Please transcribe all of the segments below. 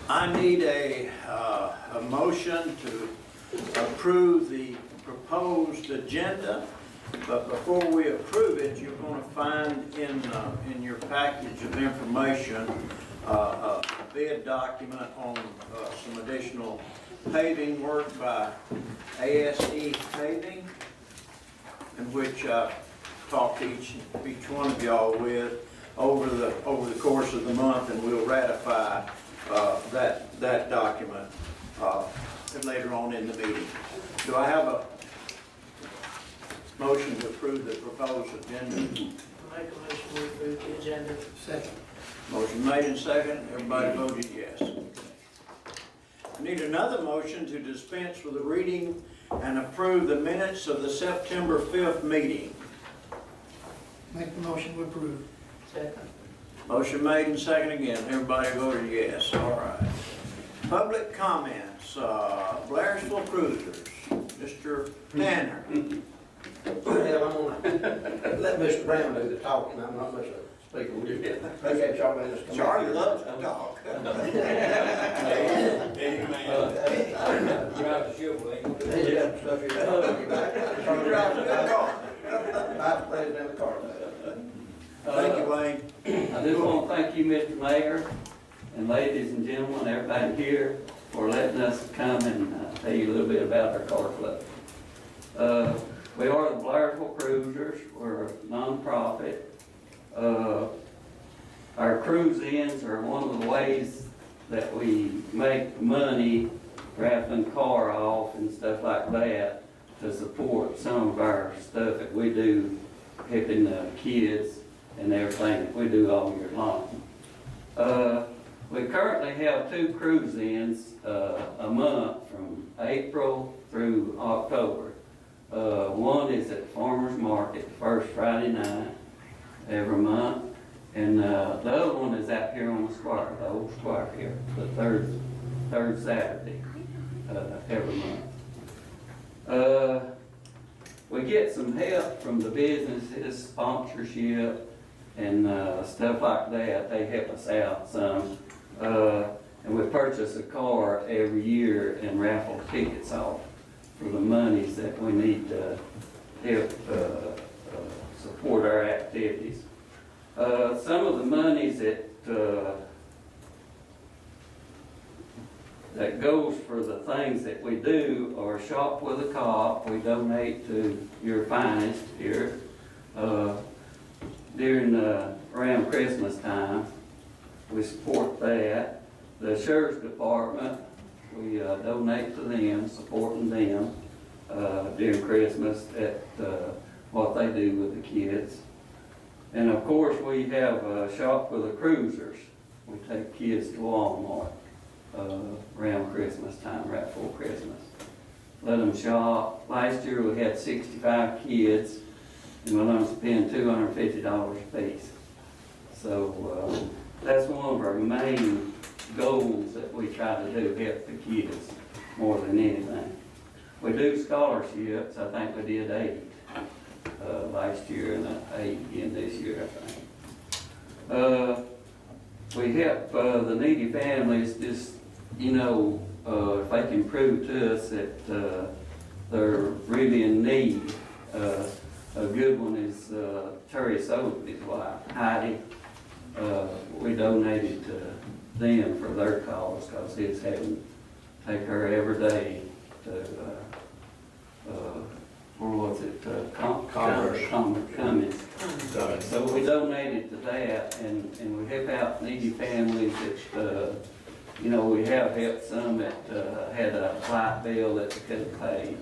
I need a motion to approve the proposed agenda, but before we approve it, you're going to find in your package of information a bid document on some additional paving work by ASE Paving, in which I talked to each one of y'all with over the course of the month, and we'll ratify that document later on in the meeting. Do I have a motion to approve the proposed agenda? Make a motion to approve the agenda. Second. Motion made and second. Everybody voted yes. I need another motion to dispense with the reading and approve the minutes of the September 5th meeting. Make the motion to approve. Second. Motion made and second again. Everybody voted yes. All right. Public comments. Blairsville Cruisers. Mr. Tanner. Well, I'm gonna let Mr. Brown do the talking. I'm not much of a speaker. Okay, Charlie, just come Charlie on. loves to talk. Drive the ship, Wayne. Yeah, stuff you Drive a good car. I've played down the car. Thank you, Wayne. I just want to thank you, Mr. Mayor, and ladies and gentlemen, everybody here, for letting us come and tell you a little bit about our car club. We are the Blairsville Cruisers. We're a non-profit. Our cruise-ins are one of the ways that we make money raffling car off and stuff like that to support some of our stuff that we do, helping the kids and everything that we do all year long. We currently have 2 cruise-ins a month from April through October. One is at the Farmer's Market, the first Friday night every month, and the other one is out here on the square, the old square here, the third Saturday every month. We get some help from the businesses, sponsorship, and stuff like that. They help us out some. And we purchase a car every year and raffle tickets off for the monies that we need to help support our activities. Some of the monies that goes for the things that we do are Shop with a Cop. We donate to Your Finest here during around Christmas time. We support that. The Sheriff's Department, we donate to them, supporting them during Christmas at what they do with the kids. And of course we have Shop with the Cruisers. We take kids to Walmart around Christmas time, right before Christmas. Let them shop. Last year we had 65 kids and we let them spend $250 a piece. So that's one of our main goals that we try to do, help the kids more than anything. We do scholarships. I think we did 8 last year and 8 again this year, I think. We help the needy families just, you know, if they can prove to us that they're really in need. A good one is Terry Sotheby's wife, Heidi. We donated to them for their cause because it's having to take her every day to, where was it, Cummins. So we donated to that, and we help out needy families that, you know, we have helped some that had a light bill that they couldn't pay,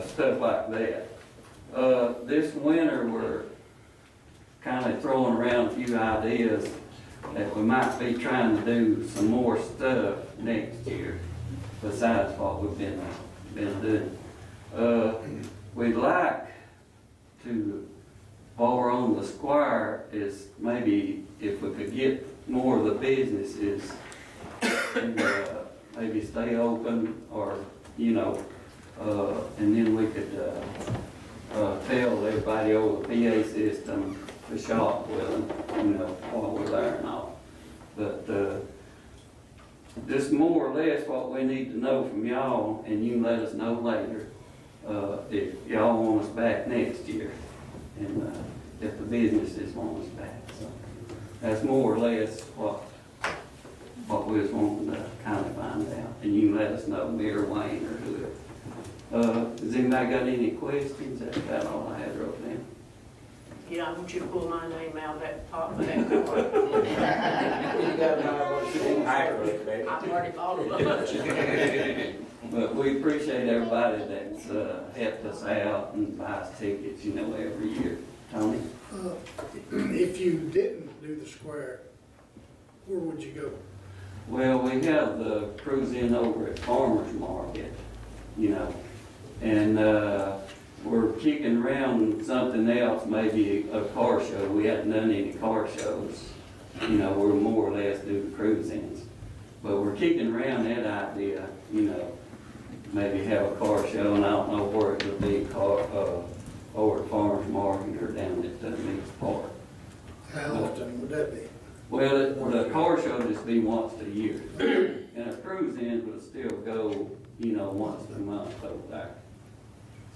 stuff like that. This winter we're kind of throwing around a few ideas that we might be trying to do some more stuff next year besides what we've been doing. We'd like to, while we're on the square, is maybe if we could get more of the businesses and maybe stay open, or, you know, and then we could tell everybody over the PA system to shop with them, you know, while we're there and all. But just more or less what we need to know from y'all, and you can let us know later, if y'all want us back next year, and, if the businesses want us back, so. That's more or less what we was wanting to kind of find out, and you can let us know, me or Wayne or whoever. Has anybody got any questions? That's about all I had wrote down. Yeah, I want you to pull my name out of that pot of that card. I've already followed up. But we appreciate everybody that's helped us out and buys tickets, you know, every year. Tony? If you didn't do the square, where would you go? Well, we have the cruise in over at Farmers Market, you know, and we're kicking around something else, maybe a car show. We haven't done any car shows. You know, we're more or less do the cruise ins. But we're kicking around that idea, you know, maybe have a car show, and I don't know where it would be, over at Farmers Market or down at Meeks Park. How often would that be? Well, the car show just be once a year. And a cruise in would still go, you know, once a month over there.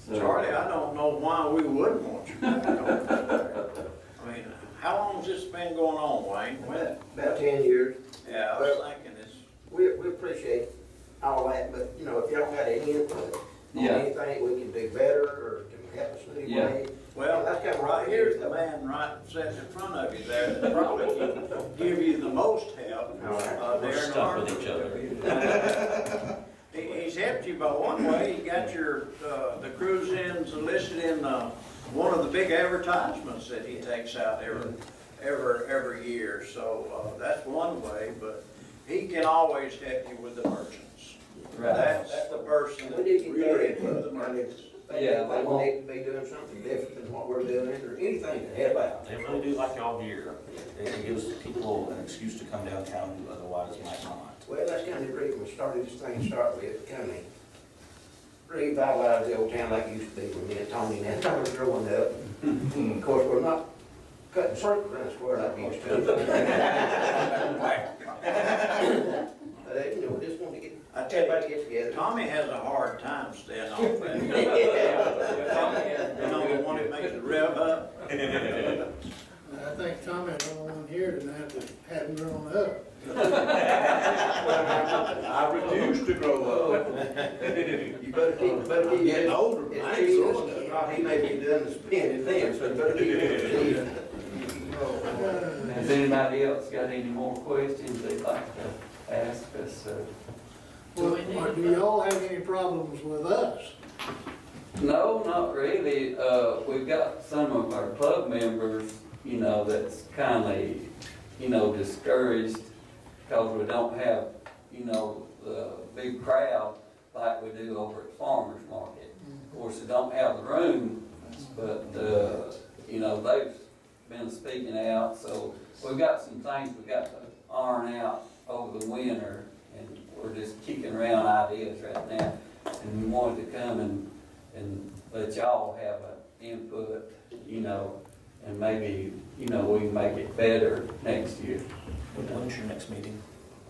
So, Charlie, I don't know why we wouldn't want you back over there. I mean, how long has this been going on, Wayne? About 10 years. Yeah, I was thinking it's. We appreciate all that, but, you know, if y'all got any input on Yeah. anything we can do better or can help us in any way. Well, that's kind of right here's the man right sitting in front of you there that probably can give you the most help. We're There in stuck with each other. He's helped you by one way. He got your, the cruise ins listed in, one of the big advertisements that he takes out every year. So, that's one way, but he can always help you with the merchants. Right. That's the person that We need to get better really input. with the merchants. Yeah, They need to be doing something different than what we're doing, or anything to help out. They really do like y'all here. It gives people an excuse to come downtown who otherwise might not. Well, that's kind of the reason we started this thing to start with, kind of revitalize the old town like it used to be when me and Tony and Tony was growing up. Of course, we're not cutting circles around the square like we used to. But, you know, we just want to get, I tell you, everybody get together. Tommy has a hard time staying off that. You know, the one that makes it rev up. I think Tommy is the only one here tonight that hadn't grown up. I refuse to grow up. You better keep Getting older, it's I ain't Jesus. growing up. He may be done the spending then, so you better keep it. has anybody else got any more questions they'd like to ask us? Well, do y'all have any problems with us? No, not really. We've got some of our club members, you know, that's kindly, you know, discouraged because we don't have, you know, the big crowd like we do over at Farmers Market. Of course, they don't have the room, but, you know, they've been speaking out. So we've got some things we've got to iron out over the winter, and we're just kicking around ideas right now. And we wanted to come and let y'all have an input, you know, and maybe, you know, we can make it better next year. When's your next meeting?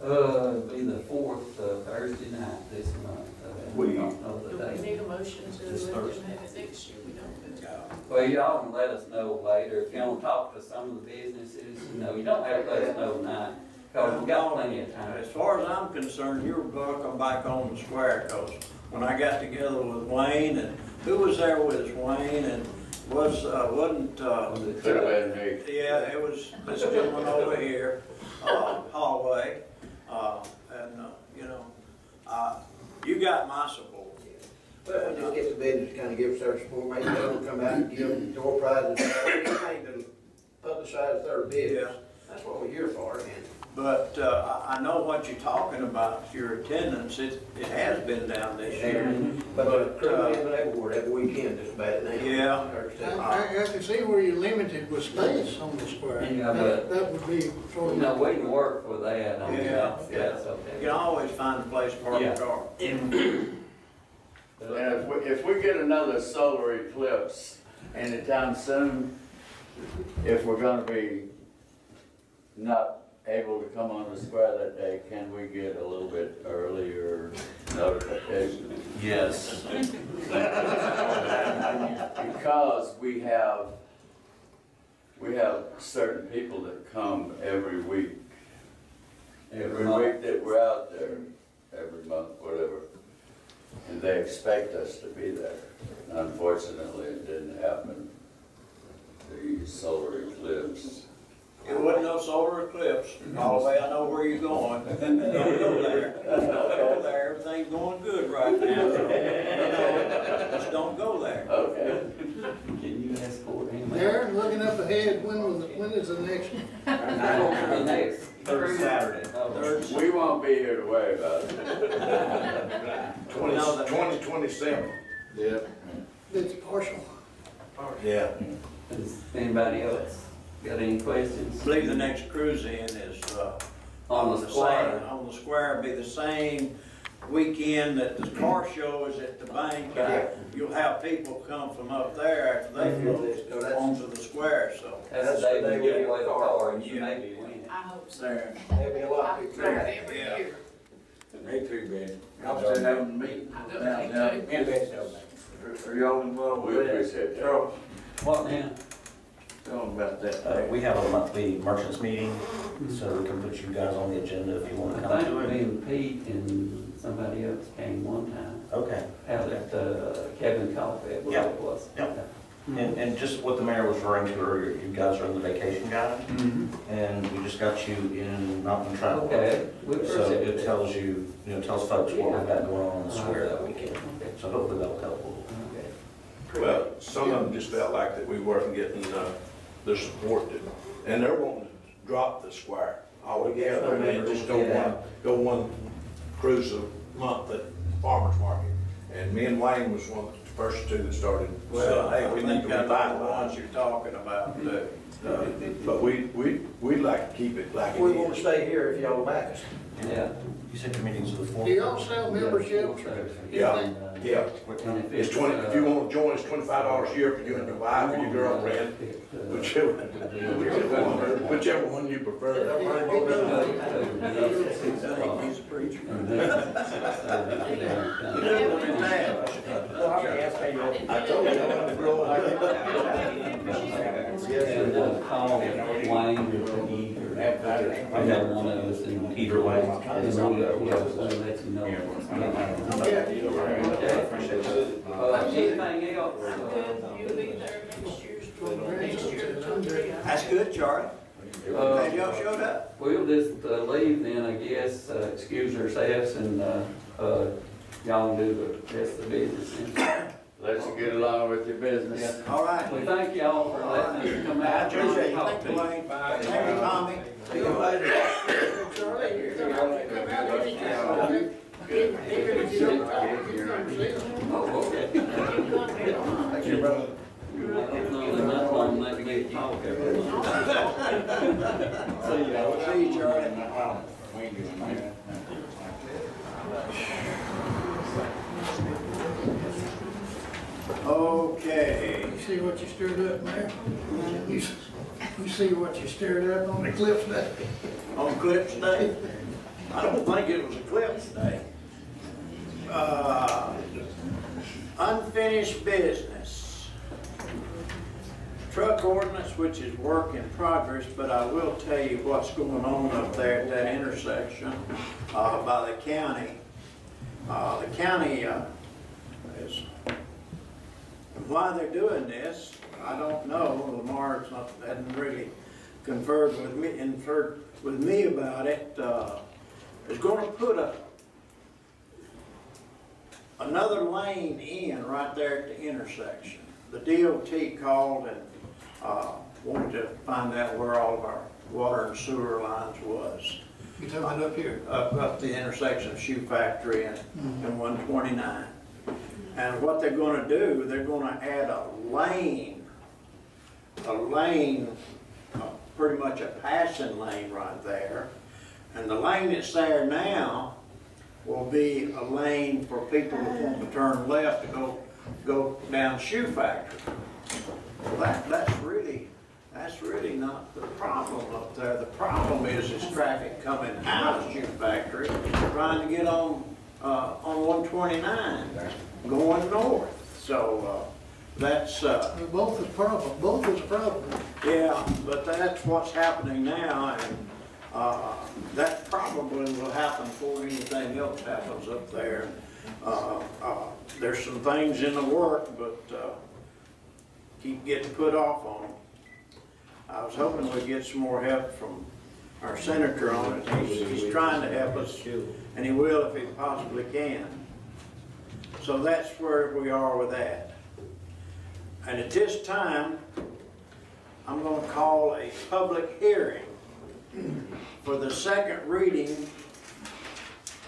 It'll be the fourth Thursday night this month. We- don't know the Do we date. need a motion to This let Thursday. them have it next year? We don't do it. Well, y'all can let us know later. If you want to talk to some of the businesses, you know, you don't have to let us know tonight, because we got plenty of time. As far as I'm concerned, you're welcome back on the square, because when I got together with Wayne, and who was there with us, Wayne, and wasn't, Could have been me. yeah, it was this gentleman over here, hallway, you know, you got my support. Well, we just get the business, kind of give us their support, maybe they don't come out and give them door prizes, anything to publicize their business. That's what we're here for, and But I know what you're talking about, your attendance, it has been down this year. but the crew is everywhere, every weekend, just about now. Yeah. I can see where you're limited with space on the square. Yeah, but- That would be sort You know, of. we can work with that. I mean, Yeah. that's You okay. can always find a place to park Yeah. a car. And if we get another solar eclipse anytime soon, if we're gonna be not able to come on the square that day, can we get a little bit earlier notification? Yes. Because we have certain people that come every week. Every week that we're out there, every month, whatever. And they expect us to be there. Unfortunately, it didn't happen. The solar eclipse. It wasn't no solar eclipse, all the way I know where you're going. Don't go there, don't go there, everything's going good right now, so, just don't go there. Okay. Can you escort him? Darren, looking up ahead, when is the next one? The next. Third Saturday. We won't be here to worry about it. 2027. Yeah. It's partial. Yeah. Does anybody else got any questions? I believe the next cruise in is, On the square. On the square, be the same weekend that the car show is at the bank. You'll have people come from up there after they go onto the square, so. That's the day we give away the car, and you may be winning. I hope so. There. There'll be a lot of I people try there. every Yeah. year. Me too, Ben. I'm still having a meeting. I know they do. Are y'all involved We with that? appreciate that. Charles, What now? tell them about that. We have a monthly merchants meeting, so we can put you guys on the agenda if you want to I come think to me it. and Pete and somebody else came one time, Okay. out at Kevin Coffee, where it was. Yep. And just what the mayor was referring to earlier, you guys are in the vacation guide, and we just got you in Mountain Travel. Okay, we So appreciate it it. tells you, tells folks what we've got going on in the square that weekend. Okay. So hopefully that'll help a little. Okay. Well, some of them just felt like that we weren't getting the support that, and they're wanting to drop the square altogether. And they just don't want to go one cruise a month at farmer's market. And me and Wayne was one of the first two that started Well, saying, hey, we need to I know the ones revitalize it. you're talking about, too. But we'd like to keep it like it We want to is. stay here if y'all back us. Yeah. You said your meetings are the Do y'all 4th? sell memberships? Yeah, yeah. And It's 20, if you want to join, it's $25 a year for you and your wife or your girlfriend, whichever one you prefer. He's a preacher. I told you, I wanted to grow like that. And call Wayne or Pete or either one of us and Either way. And we'll let you know what's going on. Okay. Anything else? You'll be there next year, That's good, Charlie. Glad y'all showed up. We'll just leave then, I guess, excuse ourselves and y'all do the rest of the business. Let you get along with your business. All right. We thank y'all for letting us come I out. appreciate it. Talk Thank to you, you. Wayne. Thank you, Tommy. See you later. Charlie, you're gonna have to come out anytime. Even if you don't talk, you come see us. Oh, okay. Thank you, brother. It's only not long they can get talk every month. See y'all. See you, Charlie. Okay. You see what you stirred up, Mayor? You see what you stirred up on the cliff day? On Eclipse Day? I don't think it was Eclipse Day. Unfinished business. Truck ordinance, which is work in progress, but I will tell you what's going on up there at that intersection by the county. The county is, why they're doing this, I don't know. Lamar's hadn't really conferred with me about it. Is going to put another lane in right there at the intersection. The DOT called and wanted to find out where all of our water and sewer lines was. You talking about up here? Up the intersection of Shoe Factory and 129. And what they're going to do, they're going to add a lane, pretty much a passing lane right there. And the lane that's there now will be a lane for people that want to turn left to go down Shoe Factory. Well, That's really not the problem up there. The problem is traffic coming out of the shoe factory, trying to get on 129, going north. So, that's, Both is problem, both is a problem. yeah, but that's what's happening now, and, that probably will happen before anything else happens up there. There's some things in the work, but, keep getting put off on them. I was hoping we'd get some more help from our senator on it. He's trying to help us, and he will if he possibly can. So that's where we are with that. And at this time, I'm going to call a public hearing for the second reading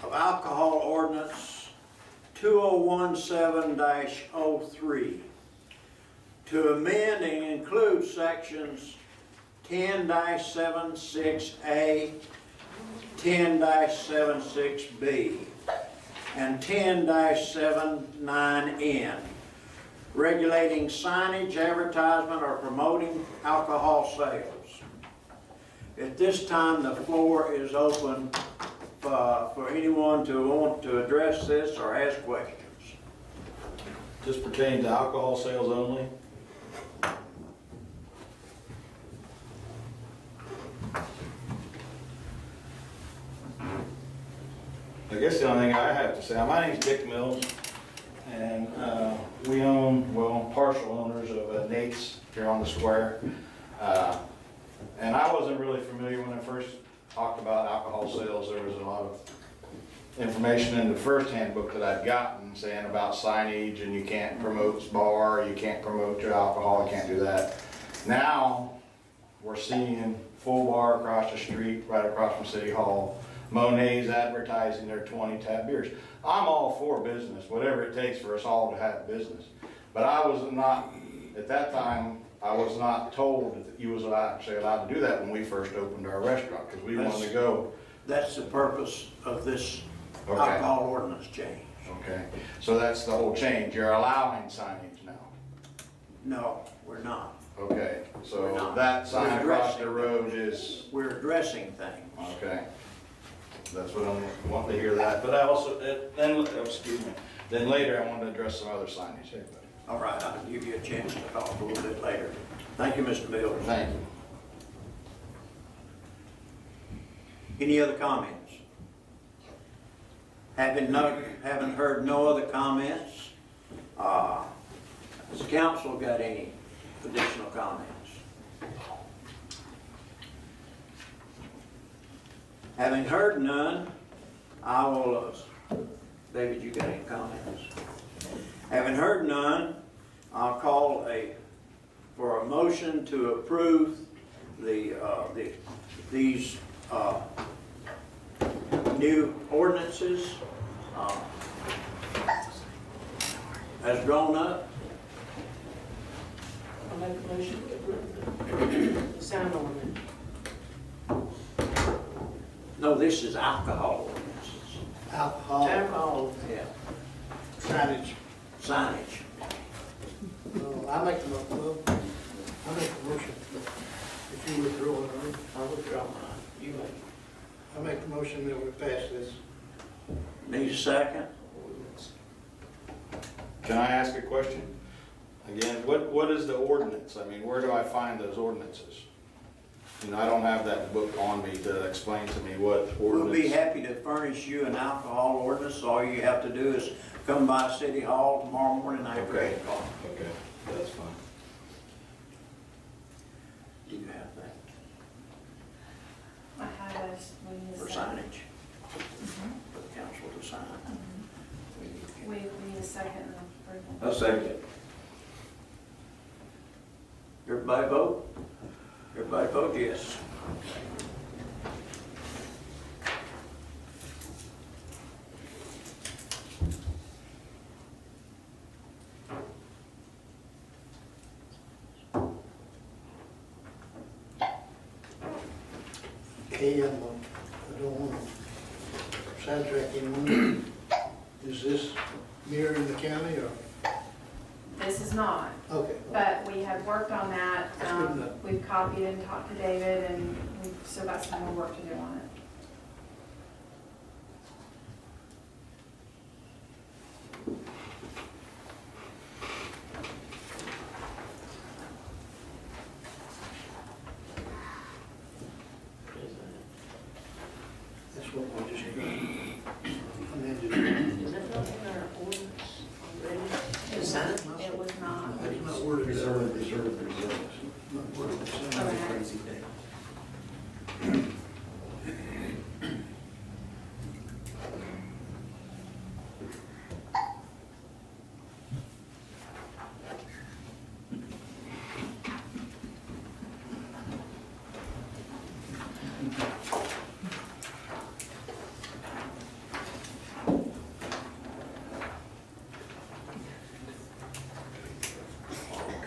of Alcohol Ordinance 2017-03 to amend and include sections 10-76A, 10-76B, and 10-79N, regulating signage, advertisement, or promoting alcohol sales. At this time, the floor is open for anyone to want to address this or ask questions. This pertains to alcohol sales only? I guess the only thing I have to say, my name's Dick Mills, and we own, well, partial owners of Nate's here on the square. And I wasn't really familiar when I first talked about alcohol sales. There was a lot of information in the first handbook that I'd gotten saying about signage, and you can't promote bar, you can't promote your alcohol, you can't do that. Now, we're seeing full bar across the street, right across from City Hall. Monet's advertising their 20 tap beers. I'm all for business, whatever it takes for us all to have business. But I was not, at that time, I was not told that you was actually allowed to do that when we first opened our restaurant, because we wanted to go. That's the purpose of this Okay. alcohol ordinance change. Okay, so that's the whole change. You're allowing signage now. No, we're not. Okay, We're so not. that sign We're across addressing the road is, We're addressing things. okay. That's what I'm wanting to hear that. But I also, then later I wanted to address some other signage. Hey, buddy. All right, I'll give you a chance to talk a little bit later. Thank you, Mr. Mills. Thank you. Any other comments? Having heard no other comments, has the council got any additional comments? Having heard none, I will, David, you got any comments? Having heard none, I'll call for a motion to approve these new ordinances as drawn up. I'll make a motion to approve the sign ordinance. No, this is alcohol ordinances. Alcohol, Yeah. signage. Signage. I make the motion, if you withdraw it, I'll withdraw mine. You make I make the motion that we pass this. it. Need a second? Can I ask a question? Again, what is the ordinance? I mean, where do I find those ordinances? You know, I don't have that book on me to explain to me what ordinance. We'll be happy to furnish you an alcohol ordinance. All you have to do is come by City Hall tomorrow morning after 8 o'clock. Okay, that's fine. Do you have that I have us, we need for a second. signage? For the council to sign? We need a second and approval. I'll second it. Everybody vote? Everybody vote yes. Okay, I don't want to sidetrack anyone. Is this mirroring the county or? This this is not. Okay. But we have worked on that. That's good enough. We've copied and talked to David, and we've still got some more work to do on it. That's what we just amended. Is that not in our ordinance already? To sign? It was not. It's not worded. Reserve. Not worded the same. Okay. Crazy day.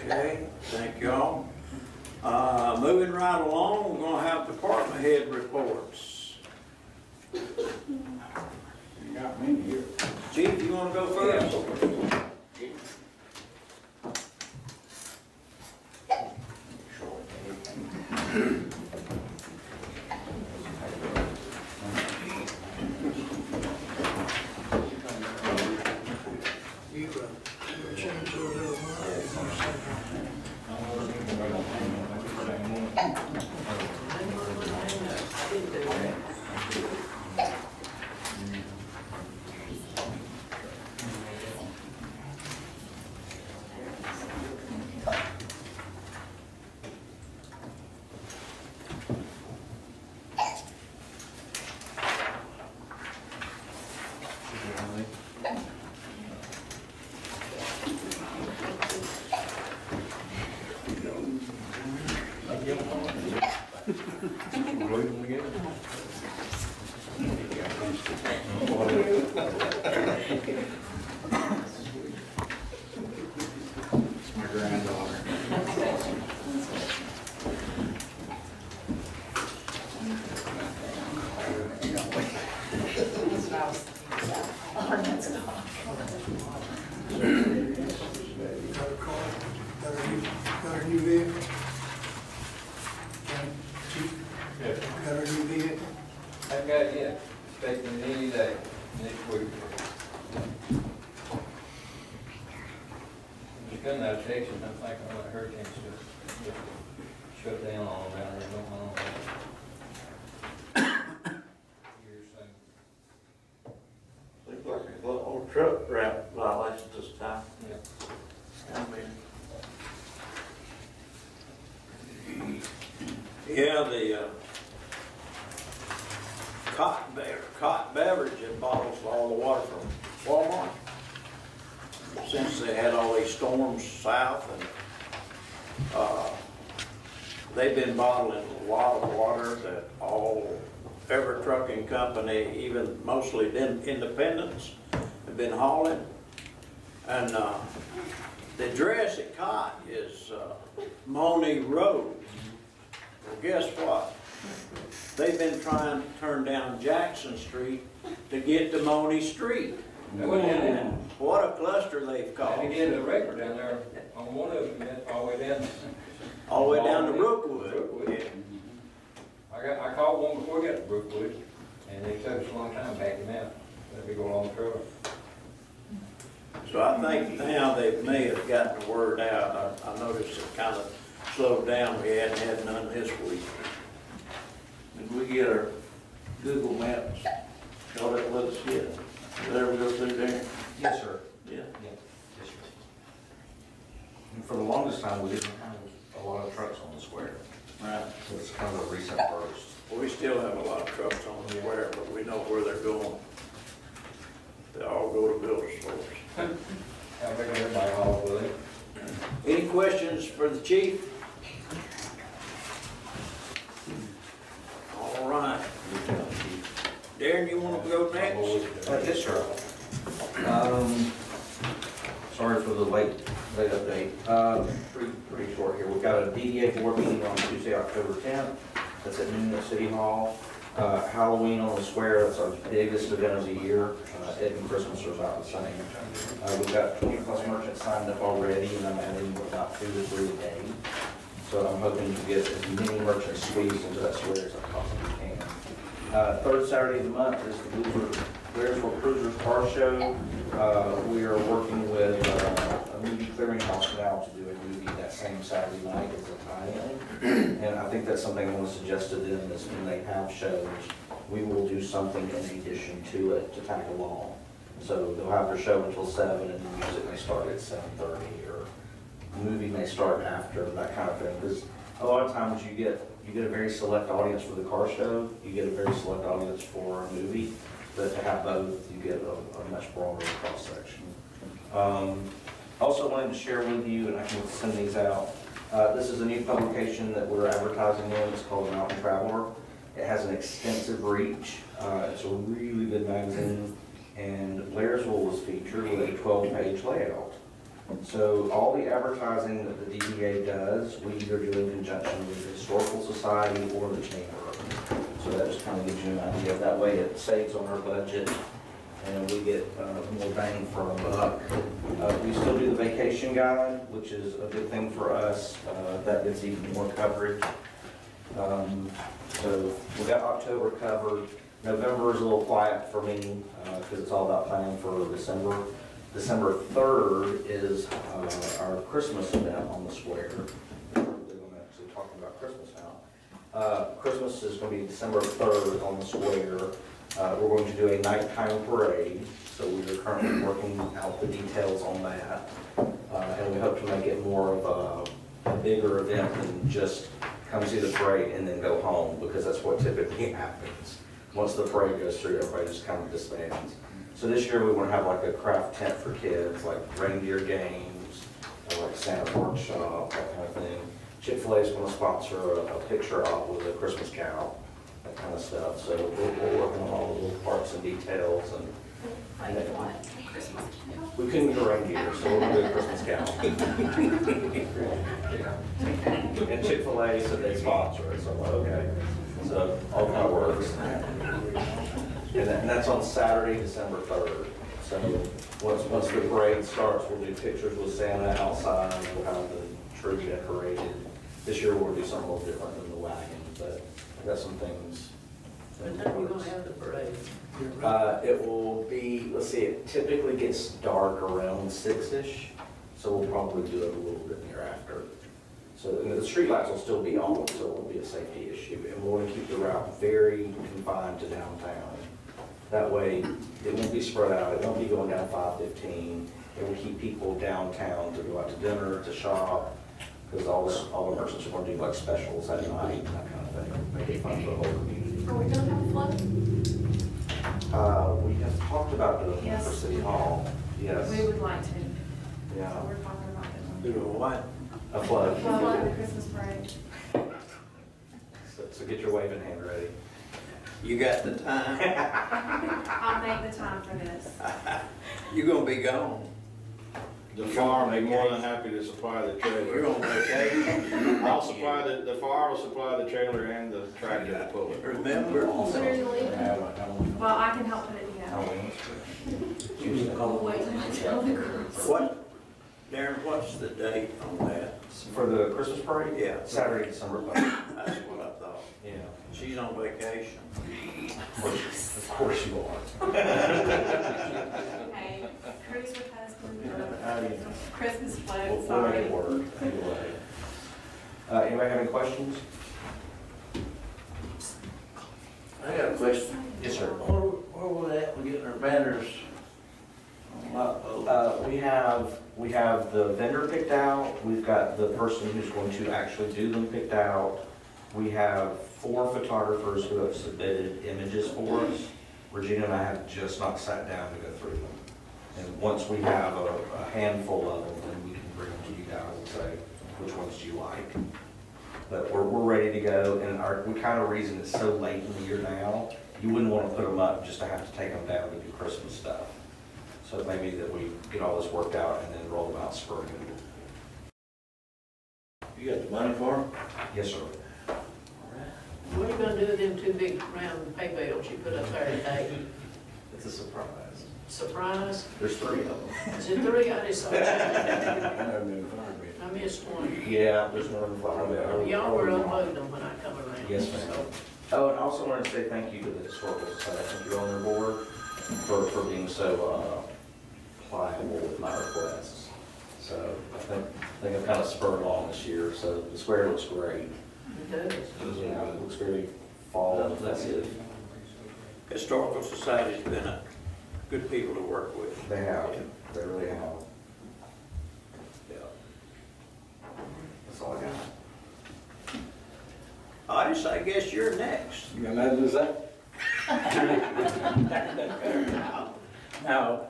Okay, thank y'all. Moving right along, we're gonna have department head reports. You got me here. Chief, you wanna go first? You change those every It's my granddaughter. Got a car, got a new vehicle. Chief, got a new vehicle. I've got it yet, expecting any day next week. Just got that section, I'm thinking about hurricanes just shut down on them down there, don't know. Years soon. Looks like a little old truck route violation this time. Yeah. Yeah, the Cotton Beverage that bottles all the water from Walmart. Since they had all these storms south, and they've been bottling a lot of water that every trucking company, even mostly independents, have been hauling. And the address at Cotton is Money Road. Well, guess what? They've been trying to turn down Jackson Street to get to Money Street. What a cluster they've caused. And he did a record down there on one of them, all the way down. All the way down to Brookwood. Brookwood. I called one before we got to Brookwood, and they took us a long time backing out. That big old long truck. So I think now they may have gotten the word out. I noticed it kind of slowed down. We hadn't had none this week. Did we get our Google Maps, all that let us get? Did it ever go through there? Yes, sir. Yeah. Yeah. Yes, sir. And for the longest time, we didn't have a lot of trucks on the square. Right. So it's kind of a recent first. We still have a lot of trucks on the square, but we know where they're going. They all go to builders stores. I figured everybody hauled with it. Any questions for the chief? All right. Darren, you want to go next? Yes, sir. Sorry for the late update. Pretty short here. We've got a DDA board meeting on Tuesday, October 10th. That's at noon at City Hall. Halloween on the Square, that's our biggest event of the year. It and Christmas are about the same. We've got 20+ merchants signed up already, and I'm adding about 2 to 3 a day. So I'm hoping to get as many merchants squeezed into that square as I possibly can. Third Saturday of the month is the Blairsville Cruisers Car Show. We are working with a movie clearinghouse now to do a movie that same Saturday night as a tie-in. And I think that's something I want to suggest to them is when they have shows, we will do something in addition to it to tag along. So they'll have their show until 7 and the music may start at 7:30 or the movie may start after, that kind of thing. Because a lot of times you get a very select audience for the car show, you get a very select audience for a movie, but to have both, you get a much broader cross section. Also wanted to share with you, and I can send these out, this is a new publication that we're advertising in. It's called Mountain Traveler. It has an extensive reach. It's a really good magazine, and Blairsville was featured with a 12-page layout. So all the advertising that the DDA does, we either do in conjunction with the Historical Society or the Chamber. So that just kind of gives you an idea. That way it saves on our budget and we get more bang for our buck. We still do the vacation guide, which is a good thing for us. That gets even more coverage. So we got October covered. November is a little quiet for me because it's all about planning for December. December 3rd is our Christmas event on the Square. I'm actually talking about Christmas now. Christmas is going to be December 3rd on the Square. We're going to do a nighttime parade, so we are currently working out the details on that. And we hope to make it more of a bigger event than just come see the parade and then go home, because that's what typically happens. Once the parade goes through, everybody just kind of disbands. So this year we want to have like a craft tent for kids, like reindeer games, like Santa workshop, that kind of thing. Chick-fil-A is going to sponsor a picture op with a Christmas cow, that kind of stuff. So we're working on all the little parts and details. And what? Christmas cow? we couldn't get a reindeer, so we're going to do a Christmas cow. And Chick-fil-A said they sponsor it, so I'm like, okay. So all kind of works. And that's on Saturday, December 3rd. So once the parade starts, we'll do pictures with Santa outside. We'll have the tree decorated. This year we'll do something a little different than the wagon, but I got some things. When are you gonna have the parade? It will be, let's see, it typically gets dark around 6-ish, so we'll probably do it a little bit thereafter. So and the street lights will still be on, so it won't be a safety issue. And we're going to keep the route very confined to downtown. That way, it won't be spread out. It won't be going down 515. It will keep people downtown to go out to dinner, to shop, because all the merchants are going to do like specials at night and that kind of thing. Make it fun for the whole community. Are we gonna have a float? We have talked about doing it Yes. for City Hall. Yes. We would like to. Yeah. So we're talking about it. Do what? A float. Float at the Christmas parade. So get your waving hand ready. You got the time? I'll make the time for this. You're gonna be gone. The farm, they're more than happy to supply the You're trailer. on vacation. I'll supply the farm will supply the trailer and the tractor to pull it. Remember? When are you leaving? Halloween. Well, I can help put it together. Halloween. Oh, wait till I tell the girls. What, Darren, what's the date on that? For the Christmas parade? Yeah. Saturday, December 3rd. That's what I thought. Yeah. She's on vacation. Of course you are. Hey, cruise with husband, How do you know? Christmas We'll float, make sorry. it work. Anyway. Anybody have any questions? I got a question. Yes, sir. Where were they at with getting our banners? We have the vendor picked out. We've got the person who's going to actually do them picked out. We have 4 photographers who have submitted images for us. Regina and I have just not sat down to go through them. And once we have a handful of them, then we can bring them to you guys and say, which ones do you like? But we're ready to go, and we kind of reason it's so late in the year now, you wouldn't want to put them up just to have to take them down to do Christmas stuff. So it may be that we get all this worked out and then roll them out spring. You got the money for them? Yes, sir. Where you gonna do with them two big round hay bales you put up there today? It's a surprise. Surprise? There's 3 of them. Is it 3? I just saw it. I I missed one. Yeah, there's one in the fire. Y'all were unloading them when I come around. Yes, ma'am. Oh, and I also wanted to say thank you to the Historical Society. I think you're on their board for being so pliable with my requests. So I think I've kind of spurred along this year. So the square looks great. It does. Yeah, it looks very fall. That's it. Historical Society's been a good people to work with. They have. They really have. Yeah. That's all I got. Otis, I guess you're next. You got nothing to say? No,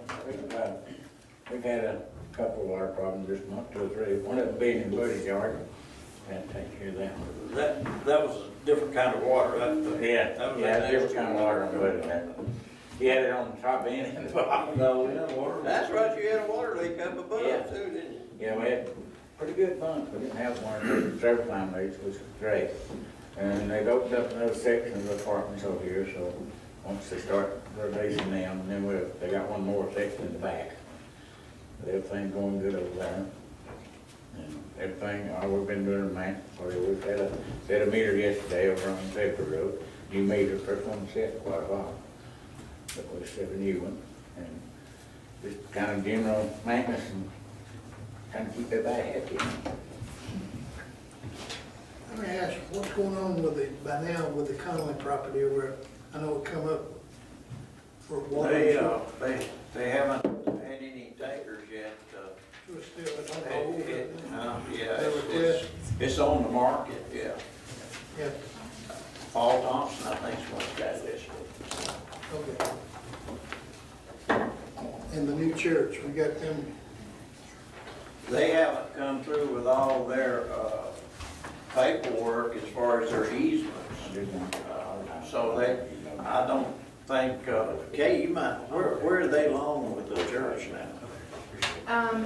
we've had a couple of water problems this month, 2 or 3. One of them being in Buddy's yard, and take care of that. That was a different kind of water. That was Yeah, different kind of water on Buddy. He had it on the top end and the bottom. No, we have water. That's right, you had a water leak up above Yeah. too, didn't you? Yeah, we had pretty good bumps. We didn't have one several time leaks, which was great. And they've opened up another section of the apartments over here, so once they start releasing them, and then they got one more section in the back. But everything's going good over there. And everything, we've been doing a man, we've had a set a meter yesterday over on Pepper Road. New meter, first one set in quite a while. But we set a new one. And just kind of general maintenance and trying to keep everybody happy. Let me ask, what's going on with by now with the Conley property where I know it come up for water? They haven't had any takers yet. It's still, it's on hold. It's on the market, yeah. Yeah, Paul Thompson, I think, is what's got it listed. okay. And the new church, we got them, They haven't come through with all their paperwork as far as their easements. So I don't think, Kay, you might, where are they along with the church now?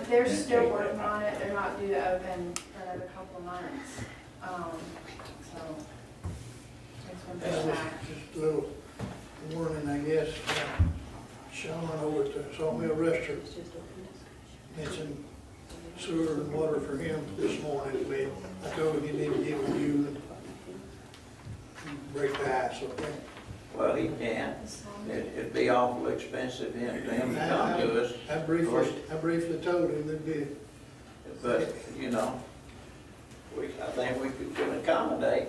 They're still working on it, they're not due to open for another couple of months, so. It's just been pushed back. a little warning, I guess. Sean over at the Sawmill Restaurant mentioned sewer and water for him this morning. I told him he needed to get with you and break the ice, okay? Well, he can. It'd be awful expensive for him to come to us. I briefly told him that'd be. But, you know, I think we could accommodate.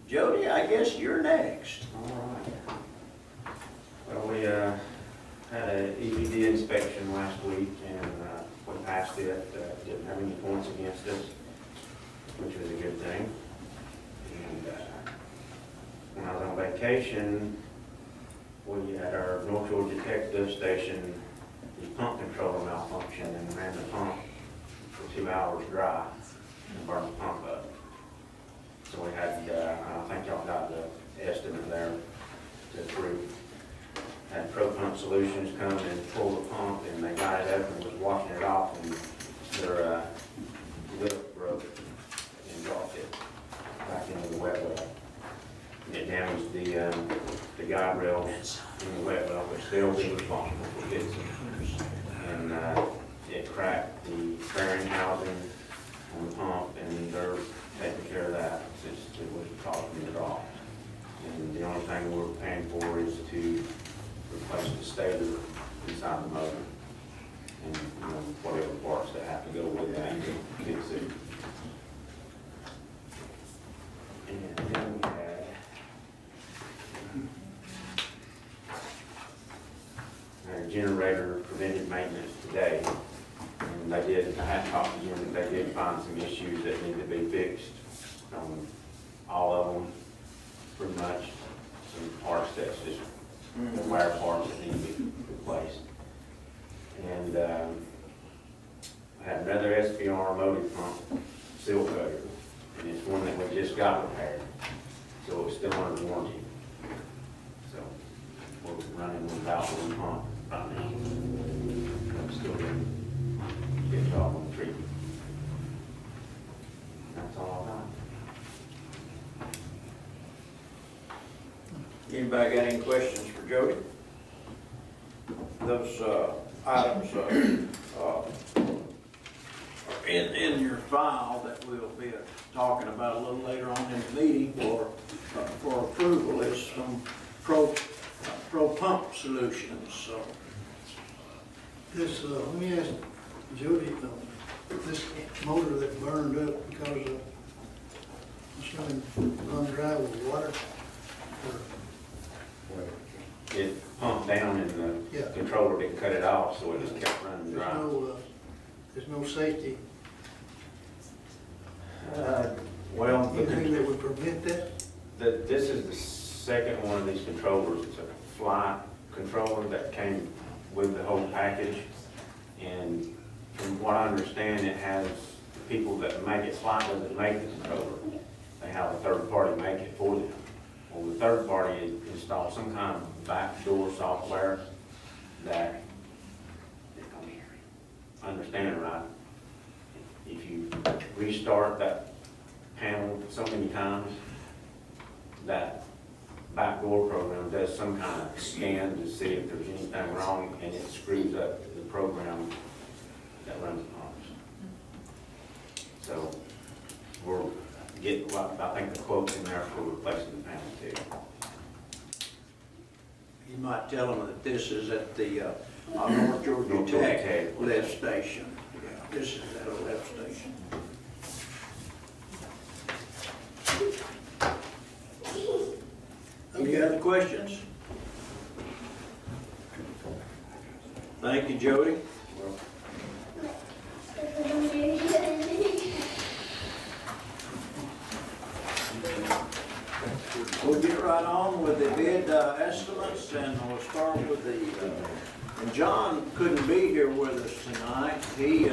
Jody, I guess you're next. All right. Well, we had an EPD inspection last week and we passed it. Didn't have any points against us, which was a good thing. And when I was on vacation, we had our North Georgia Detective Station, the pump controller malfunctioned and ran the pump for 2 hours dry and burned the pump up. So we had, I think y'all got the estimate there to approve. Had Pro Pump Solutions come and pull the pump and they got it up and was washing it off and their lip broke and dropped it back into the wet well. And it damaged the guide rail in the wet well, which they'll be responsible for fixing. And it cracked the bearing housing on the pump and they're taking care of that since it was causing the drop. And the only thing we're paying for is to replace the stator inside the motor and whatever parts that have to go with that to fix it. And then we had our generator preventive maintenance today. And they did, I had talked to them, they did find some issues that need to be fixed. All of them, pretty much, some parts that's just the wire parts that need to be replaced. And I had another SPR motive pump seal coater, and it's one that we just got repaired, so it's still under warranty. So we're running without one pump right now. I'm still getting good job on the treatment. Anybody got any questions for Jody? Those items are in your file that we'll be talking about a little later on in the meeting for approval is some pro pump solutions. So This, let me ask Jody, this motor that burned up because of it's running dry with water, or It pumped down and Yeah. the controller didn't cut it off, so it just kept running dry. there's no safety, Well, anything that would prevent that? this is the second one of these controllers. It's a flight controller that came with the whole package. And from what I understand, it has the people that make it fly doesn't make the controller. They have a third party make it for them. Well, the third party installed some kind of backdoor software that, if I'm understanding right, if you restart that panel so many times, that backdoor program does some kind of scan to see if there's anything wrong, and it screws up the program that runs the pumps. So we're getting, well, I think the quote's in there for replacing the panel too. you might tell them that this is at the North Georgia Tech lift station. Yeah, this is at a lift station. Any other questions? Thank you, Jody. We'll get right on with the bid estimates, and we'll start with the, and John couldn't be here with us tonight. He,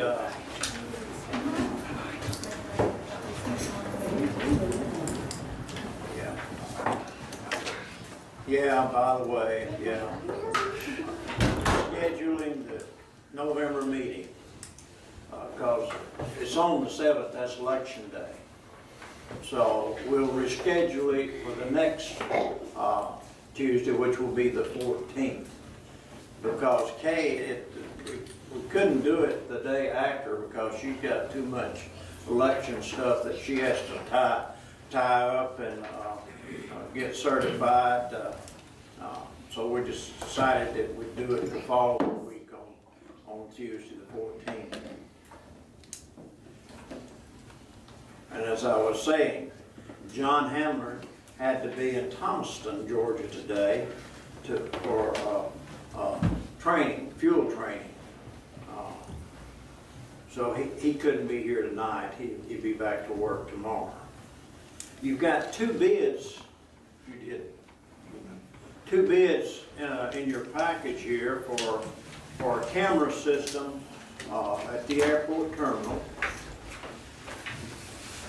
yeah, by the way, yeah. Scheduling the November meeting, because it's on the 7th, that's election day. So we'll reschedule it for the next Tuesday, which will be the 14th. Because Kay, we couldn't do it the day after because she's got too much election stuff that she has to tie up and get certified. So we just decided that we'd do it the following week on Tuesday the 14th. And as I was saying, John Hamler had to be in Thomaston, Georgia today for training, fuel training. So he couldn't be here tonight. He'd be back to work tomorrow. You've got two bids. You did. Two bids in your package here for a camera system at the airport terminal.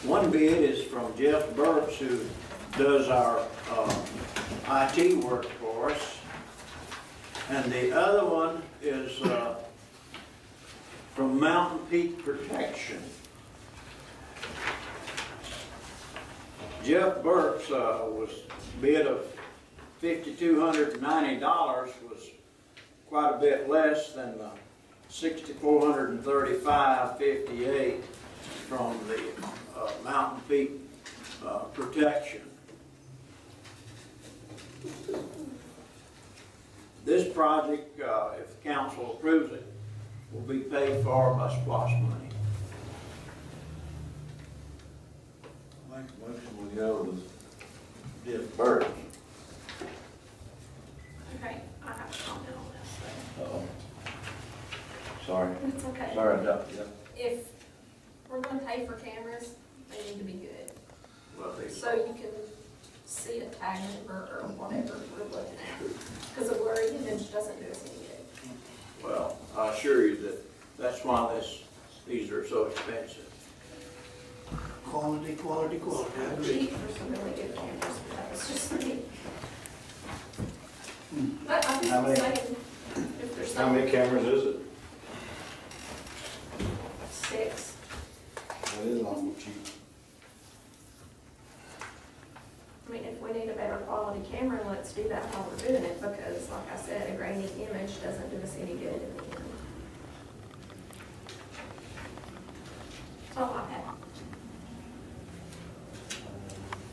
One bid is from Jeff Burks, who does our IT work for us. And the other one is from Mountain Peak Protection. Jeff Burks was bid of $5,290, was quite a bit less than the $6,435.58 from the Mountain Peak Protection. This project, if the council approves it, will be paid for by SPLOST money. Make a motion we go with Jeff Burks. Okay, I have a comment on this. Uh-oh. Sorry. It's okay. Sorry, Doc. Yeah. If we're gonna pay for cameras, they need to be good. Well, So you can see a tag number or whatever we're looking at. Because a blurry image doesn't do us any good. well, I assure you that that's why these are so expensive. Quality, quality, quality. I agree. Cheap for some really good cameras, but that's just me. But I'm How many- just saying, if there's How many cameras is it? 6. That is awful cheap. I mean, if we need a better quality camera, let's let's do that while we're doing it, because like I said, a grainy image doesn't do us any good in the end. That's all I have.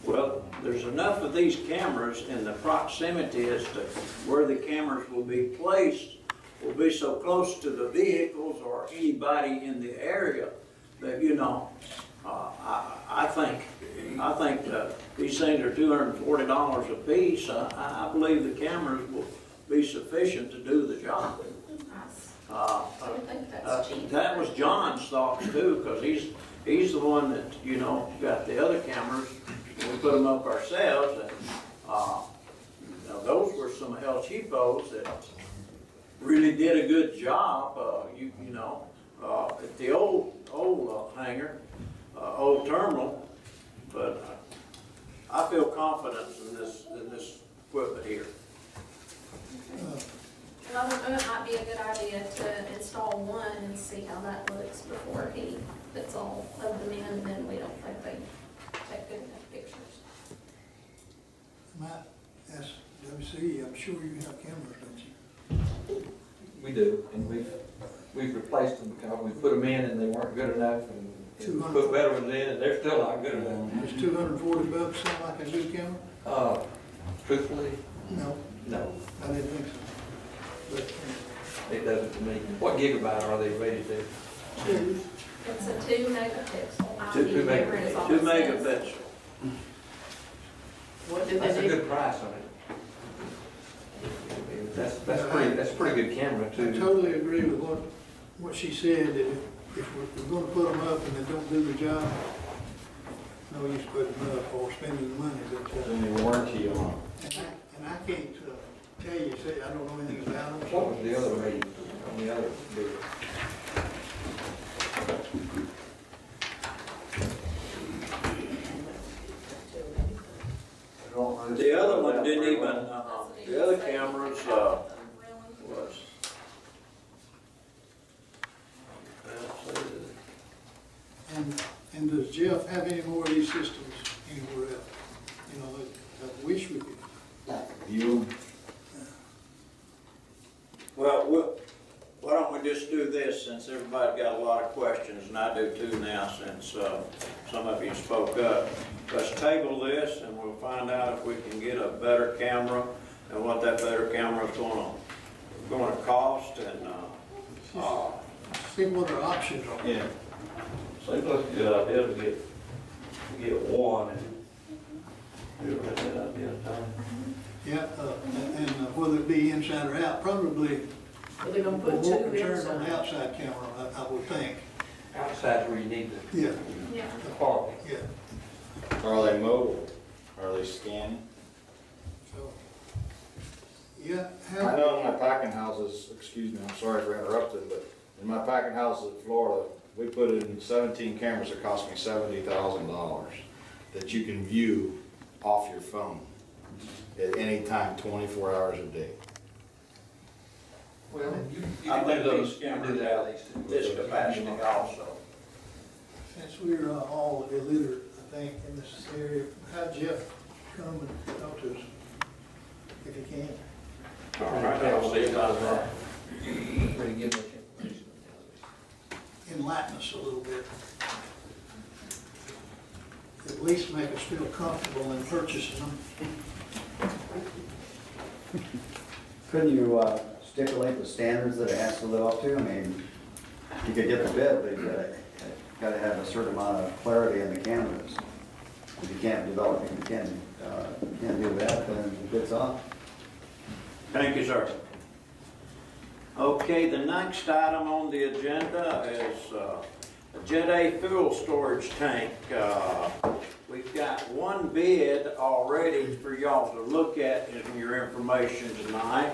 Well, there's enough of these cameras, and the proximity as to where the cameras will be placed will be so close to the vehicles or anybody in the area that, you know, I think these things are $240 a piece. I believe the cameras will be sufficient to do the job. I think that's cheap. That was John's thoughts too, because he's the one that, you know, got the other cameras. We put them up ourselves, and you know, those were some El Cheapos that really did a good job. You know, at the old hangar, old terminal, but I feel confident in this equipment here. And I don't know, it might be a good idea to install one and see how that looks before he puts all of them in, and then we don't think they take good enough pictures. Matt, SWC, I'm sure you have cameras, don't you? We do, and we've replaced them because we put them in and they weren't good enough, and we put better ones in and they're still not good enough. Is $240 sound like a good camera? Truthfully, No, no, I didn't think so. But, it doesn't to me. What gigabyte are they rated to? It's a 2 megapixel. Two IP camera is all 2 it says. megapixel. What did That's they a do? good price on it. That's a pretty good camera I too. totally agree with what she said, that if we're gonna put them up and they don't do the job, no use putting them up or spending the money, but, Any warranty on and I can't tell you, say, I don't know anything about them. What was the other rating on the other big? The other one didn't even, the other cameras, was. And does Jeff have any more of these systems anywhere else? You know, I wish we could. you? Well, why don't we just do this, since everybody's got a lot of questions, and I do too now, since some of you spoke up. Let's table this, and we'll find out if we can get a better camera and what that better camera is going to cost, and See what our options are. Yeah. Seems like a good idea to get one and do it right that idea of time. Yeah, and whether it be inside or out, probably Are they gonna we're put more two concerned on the inside? outside camera, I would think. Outside's where you need Yeah, Yeah. the quality. yeah. Are they mobile? Are they scanning? So, yeah, I know in my packing houses, excuse me, I'm sorry for interrupting, but in my packing houses in Florida, we put in 17 cameras that cost me $70,000 that you can view off your phone at any time, 24 hours a day. Well, I think these cameras have this capacity also. since we're all illiterate, I think, in this area, have Jeff come and talk to us, if he can. All right, I'll see about that. Pretty good looking. Enlighten us a little bit. At least make us feel comfortable in purchasing them. Couldn't you stipulate the standards that it has to live up to? I mean, you could get the bid, but you gotta have a certain amount of clarity in the cameras. If you can't develop, if you can't do that, then the bid's off. Thank you, sir. Okay, the next item on the agenda is a Jet A fuel storage tank. We've got one bid already for y'all to look at in your information tonight.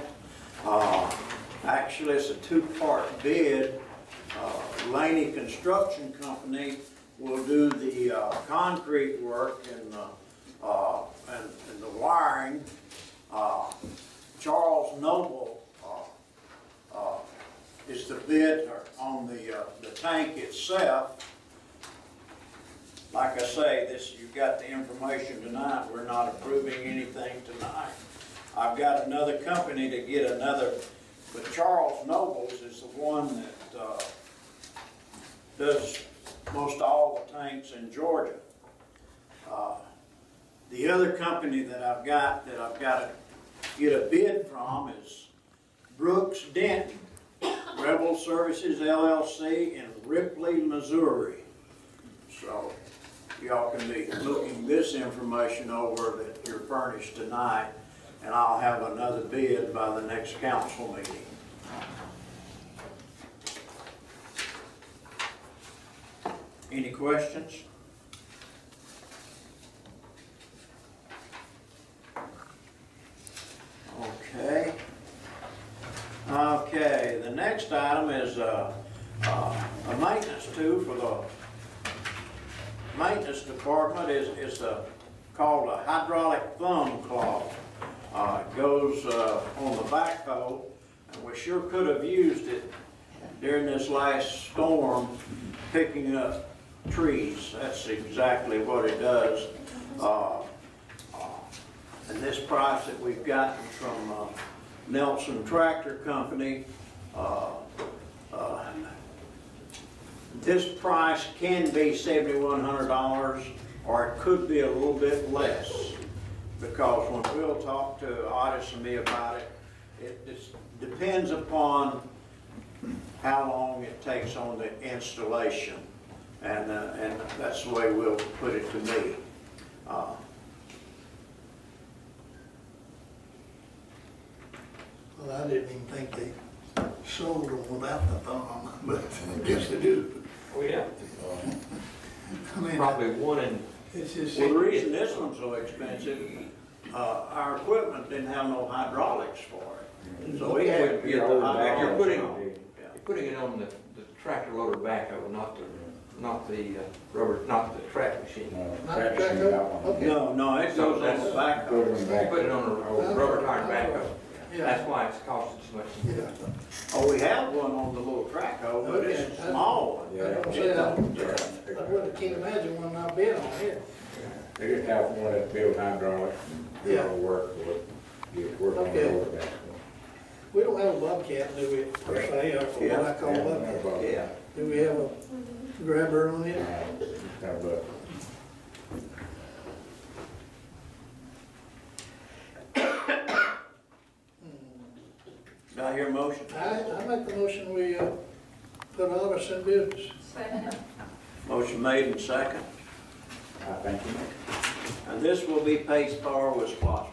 Actually, it's a two-part bid. Laney Construction Company will do the concrete work and the wiring. Charles Noble is the bid on the tank itself. Like I say, you've got the information tonight. We're not approving anything tonight. I've got another company to get another, but Charles Nobles is the one that does most all the tanks in Georgia. The other company that I've got to get a bid from is Brooks Denton, Rebel Services LLC in Ripley, Missouri. So y'all can be looking this information over that you're furnished tonight, and I'll have another bid by the next council meeting. Any questions? Okay. Okay, the next item is a maintenance too for the maintenance department is called a hydraulic thumb claw. It goes on the backhoe, and we sure could have used it during this last storm picking up trees. That's exactly what it does. And this price that we've gotten from Nelson Tractor Company, this price can be $7,100, or it could be a little bit less, because when we'll talk to Otis and me about it, it just depends upon how long it takes on the installation, and that's the way we'll put it to me. Well, I didn't even think they sold them without the thumb, but I guess they do. Oh, yeah. I mean, Probably one in, it's just. Well, the reason this one's so expensive, our equipment didn't have no hydraulics for it. So we had to get the hydraulics. you're putting it on the tractor loader backhoe, not the rubber, not the track machine. Not the tractor? Okay. No, it goes on the back. You put it on a rubber tired backhoe. Yeah. That's why it's costing so much. Yeah. Oh, we have one on the little track hoe, but it's a small one. I don't say I wouldn't, can't imagine one not being on here. They just have one that build hydraulics and do all the work for it. Get work on the lower back. We don't have a bobcat, do we, per se, or what I call a bobcat? Yeah. Do we have a grabber on it? But Do I hear a motion? I make the motion we put Otis in business. Second. Motion made and second. I think you make. And this will be paid for with SPOS money.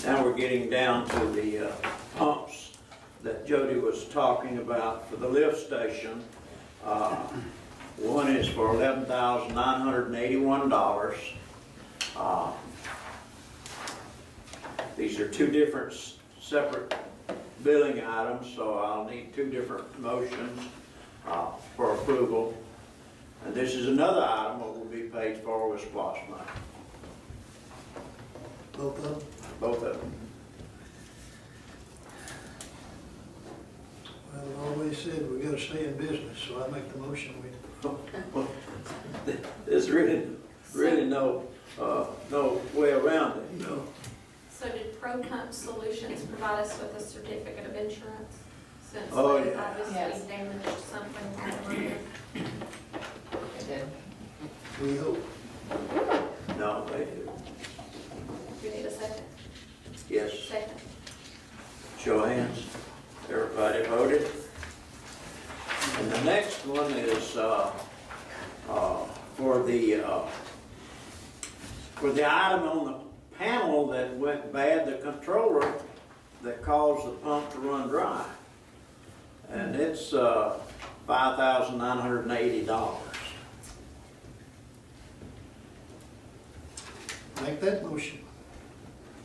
Now we're getting down to the pumps that Jody was talking about for the lift station. One is for $11,981. These are two different separate billing items, so I'll need two different motions for approval. And this is another item that will be paid for with SPOS money. Both of them? Both of them. Well, it always said we gotta stay in business, so I make the motion we. There's really no way around it. No. So did Pro Pump Solutions provide us with a certificate of insurance? Since Oh, they yeah. obviously damaged something on the road. We hope. No, they do. We need a second. Yes. Second. Show of hands. Everybody voted. And the next one is for the item on the panel that went bad, the controller that caused the pump to run dry. And it's $5,980. Make that motion.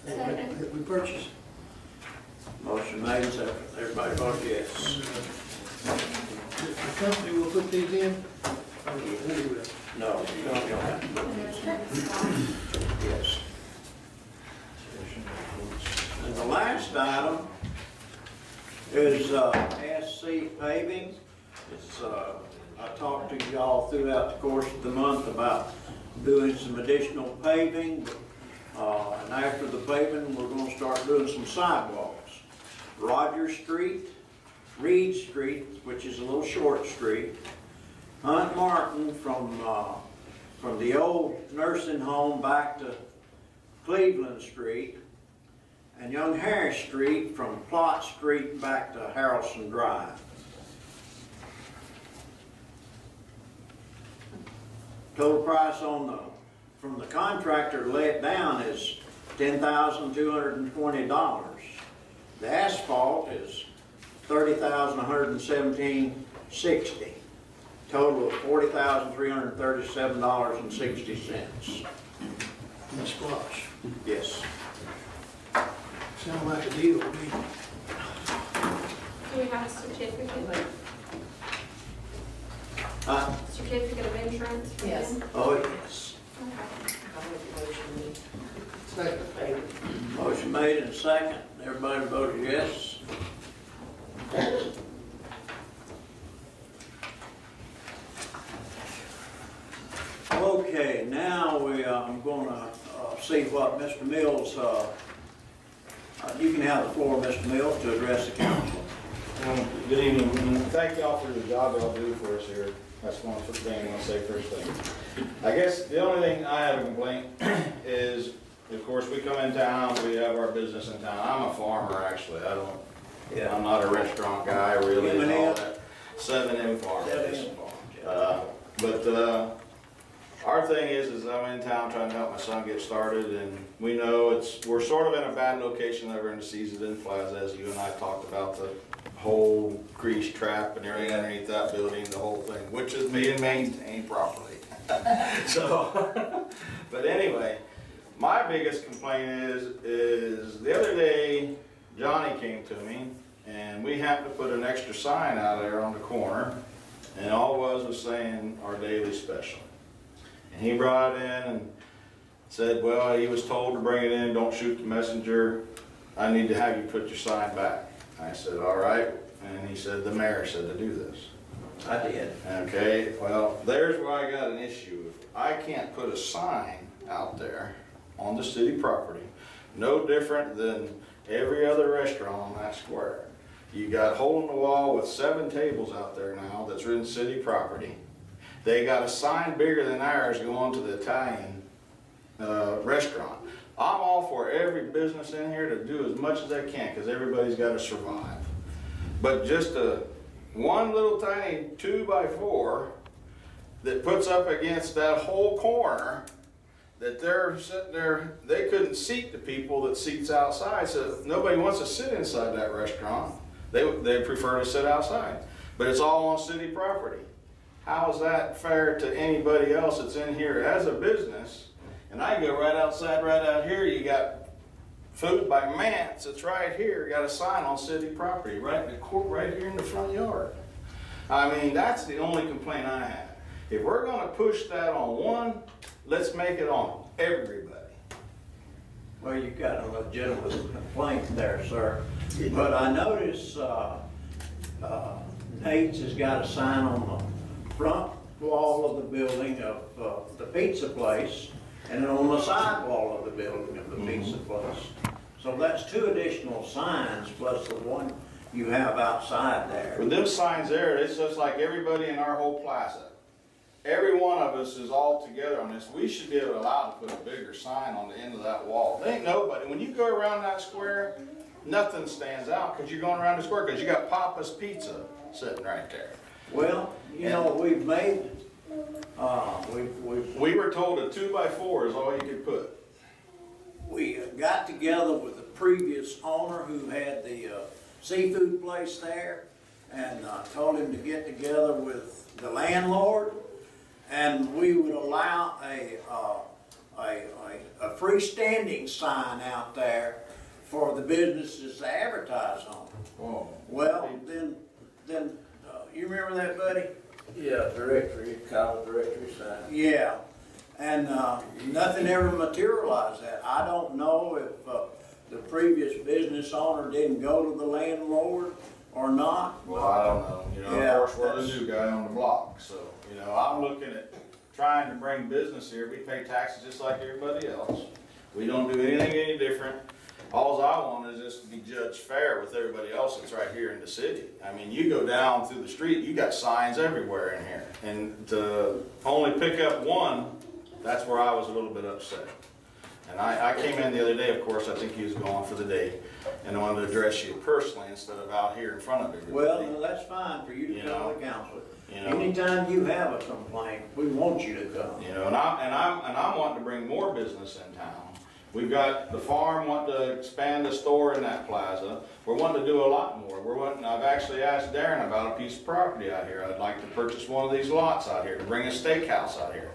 Second. That we purchase. Motion made, second. Everybody voted yes. The company will put these in. No, you don't have to. And there's next one. Yes. And the last item is SC paving. It's, I talked to y'all throughout the course of the month about doing some additional paving. And after the paving, we're gonna start doing some sidewalks. Rogers Street, Reed Street, which is a little short street, Hunt Martin from the old nursing home back to Cleveland Street, and Young Harris Street from Plott Street back to Harrelson Drive. Total price from the contractor to lay it down is $10,220. The asphalt is $30,117.60. Total of $40,337.60. And squash. Yes. Sound like a deal to me. Do we have a certificate? Certificate of insurance? for Yes. them? Oh, yes. Okay. Second. Motion made and second. Everybody voted yes. Okay, now I'm gonna see what Mr. Mills, you can have the floor, Mr. Mills, to address the council. Good evening, and thank y'all for the job y'all do for us here. That's one thing I want to say first thing. I guess the only thing I have a complaint is, of course, we come in town, we have our business in town. I'm a farmer, actually. I'm not a restaurant guy, really, and all that. 7M Farm. But our thing is I'm in town trying to help my son get started, and we know we're sort of in a bad location over in the Seasoned Plaza, as you and I talked about, the whole grease trap and everything underneath that building, the whole thing, which is being maintained properly. So, but anyway, my biggest complaint is the other day, Johnny came to me, and we happened to put an extra sign out there on the corner, and all it was saying our daily special. And he brought it in and said, well, he was told to bring it in, don't shoot the messenger, I need to have you put your sign back. I said, all right, and he said, the mayor said to do this. I did. Okay, well, there's where I got an issue. I can't put a sign out there on the city property, no different than every other restaurant on that square. You got hole in the wall with 7 tables out there now that's in city property. They got a sign bigger than ours going to the Italian restaurant. I'm all for every business in here to do as much as they can, because everybody's got to survive. But just one little tiny 2x4 that puts up against that whole corner, that they're sitting there, they couldn't seat the people that seats outside, so nobody wants to sit inside that restaurant. They prefer to sit outside. But it's all on city property. How is that fair to anybody else that's in here as a business? And I go right outside, right out here, you got Food by Mance, it's right here, got a sign on city property, right in the court, right here in the front yard. I mean, that's the only complaint I have. If we're gonna push that on one, let's make it on everybody. Well, you've got a legitimate complaint there, sir. But I notice Nate's has got a sign on the front wall of the building of the pizza place, and then on the side wall of the building of the pizza place. So that's 2 additional signs plus the one you have outside there. With them signs there, it's just like everybody in our whole plaza. Every one of us is all together on this. We should be able to allow to put a bigger sign on the end of that wall. There ain't nobody. When you go around that square, nothing stands out because you're going around the square because you got Papa's Pizza sitting right there. Well, you know, we've made, we were told a 2x4 is all you could put. We got together with the previous owner who had the seafood place there, and told him to get together with the landlord, and we would allow a freestanding sign out there for the businesses to advertise on. Oh. Well, then you remember that, buddy? Yeah, directory, call directory sign. Yeah, and nothing ever materialized that. I don't know if the previous business owner didn't go to the landlord or not. Well, I don't know, you know, Yeah, of course, we're the that's- new guy on the block, so, you know, I'm looking at trying to bring business here. We pay taxes just like everybody else. We don't do anything any different. Alls I want is just to be judged fair with everybody else that's right here in the city. I mean, you go down through the street, you got signs everywhere in here. And to only pick up one, that's where I was a little bit upset. And I came in the other day, of course, I think he was gone for the day, and I wanted to address you personally instead of out here in front of everybody. Well, that's fine for you to You tell know, the council. you know. Anytime you have a complaint, we want you to come. You know, and I'm wanting to bring more business in town. We've got the farm wanting to expand the store in that plaza. We're wanting to do a lot more. I've actually asked Darren about a piece of property out here. I'd like to purchase one of these lots out here, to bring a steakhouse out here.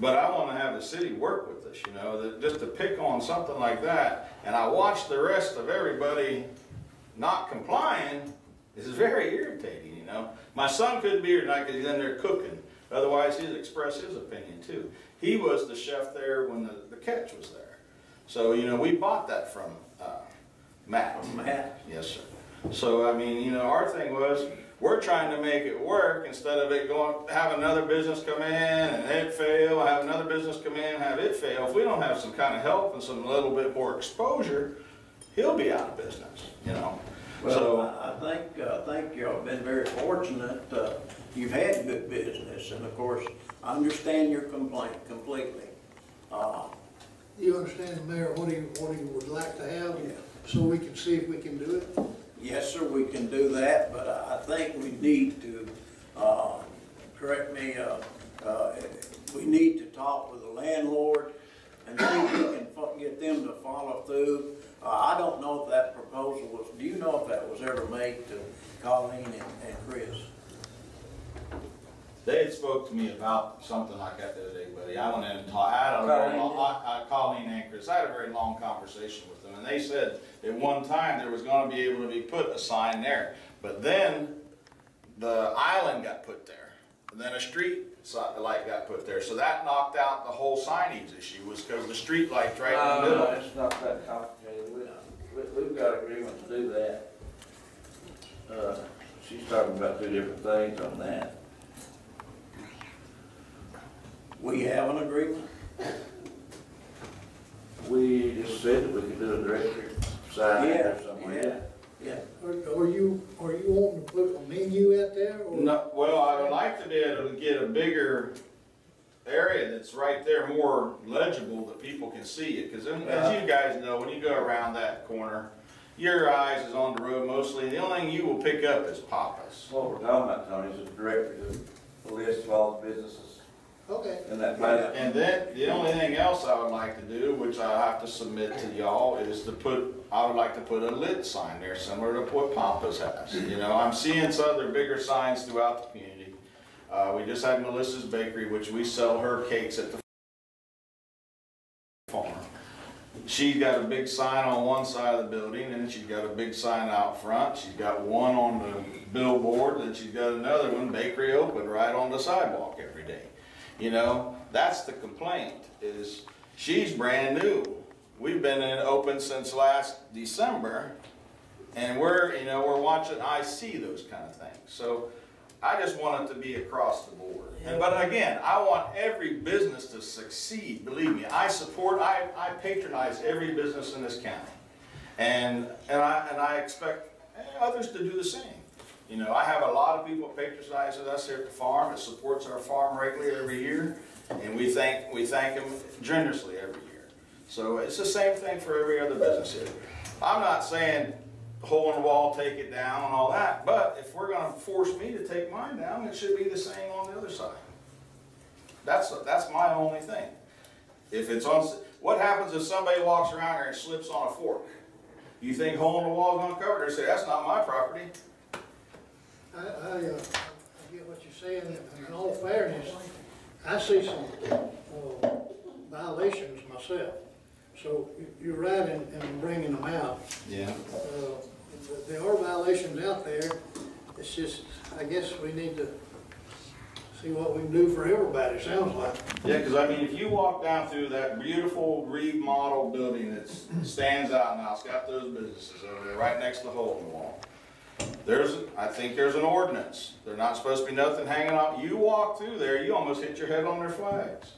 But I want to have the city work with us, you know, that just to pick on something like that, and I watch the rest of everybody not complying, is very irritating, you know. My son couldn't be here tonight because he's in there cooking. Otherwise, he'd express his opinion too. He was the chef there when the catch was there. So, you know, we bought that from Matt. Matt? Yes, sir. So, I mean, you know, our thing was, we're trying to make it work instead of it going, have another business come in and it fail, have another business come in, have it fail. If we don't have some kind of help and some little bit more exposure, he'll be out of business, you know. Well, So, I think y'all have been very fortunate. You've had good business, and of course, I understand your complaint completely. You understand, Mayor, what he would like to have, Yeah. so we can see if we can do it? Yes, sir, we can do that, but I think we need to, correct me, we need to talk with the landlord and see if we can get them to follow through. I don't know if that proposal was, do you know if that was ever made to Colleen and Chris? they had spoke to me about something like that the other day, buddy. I went in and talked, Colleen and Chris, I had a very long conversation with them, and they said at one time there was gonna be able to be put a sign there, but then the island got put there, and then a street light got put there, so that knocked out the whole signage issue, was because the street light's right in the middle. No, it's not that complicated. We've got agreement to do that. She's talking about two different things on that. We have an agreement? We just said that we could do a directory sign or somewhere. Yeah. Are you wanting to put a menu out there, or? No, well, I would like to be able to get a bigger area that's right there, more legible that people can see it. Because as you guys know, when you go around that corner, your eyes is on the road mostly. The only thing you will pick up is Papa's. What we're talking about, Tony, is a directory, a list of all the businesses Okay. in that plaza. And then the only thing else I would like to do, which I have to submit to y'all, is to I would like to put a lit sign there similar to what Papa's has. You know, I'm seeing some other bigger signs throughout the community. We just had Melissa's Bakery, which we sell her cakes at the farm. She's got a big sign on one side of the building, and then she's got a big sign out front. She's got one on the billboard, and she's got another one, Bakery Open, right on the sidewalk every day. You know, that's the complaint, is she's brand new. We've been open since last December, and we're watching, I see those kind of things. So I just want it to be across the board. But again, I want every business to succeed. Believe me, I patronize every business in this county. And I expect others to do the same. You know, I have a lot of people that patronize us here at the farm. It supports our farm regularly every year, and we thank them generously every year. So it's the same thing for every other business here. I'm not saying hole in the wall, take it down, and all that, but if we're going to force me to take mine down, it should be the same on the other side. That's my only thing. If it's on, what happens if somebody walks around here and slips on a fork? You think hole in the wall is going to cover it? They say, that's not my property. I get what you're saying, and in all fairness, I see some violations myself. So you're right in bringing them out. Yeah. There are violations out there. It's just, I guess we need to see what we can do for everybody, sounds like. Yeah, because I mean, if you walk down through that beautiful remodeled building that stands out now, it's got those businesses over there right next to the hole in the wall. I think there's an ordinance. They're not supposed to be nothing hanging out. You walk through there, you almost hit your head on their flags.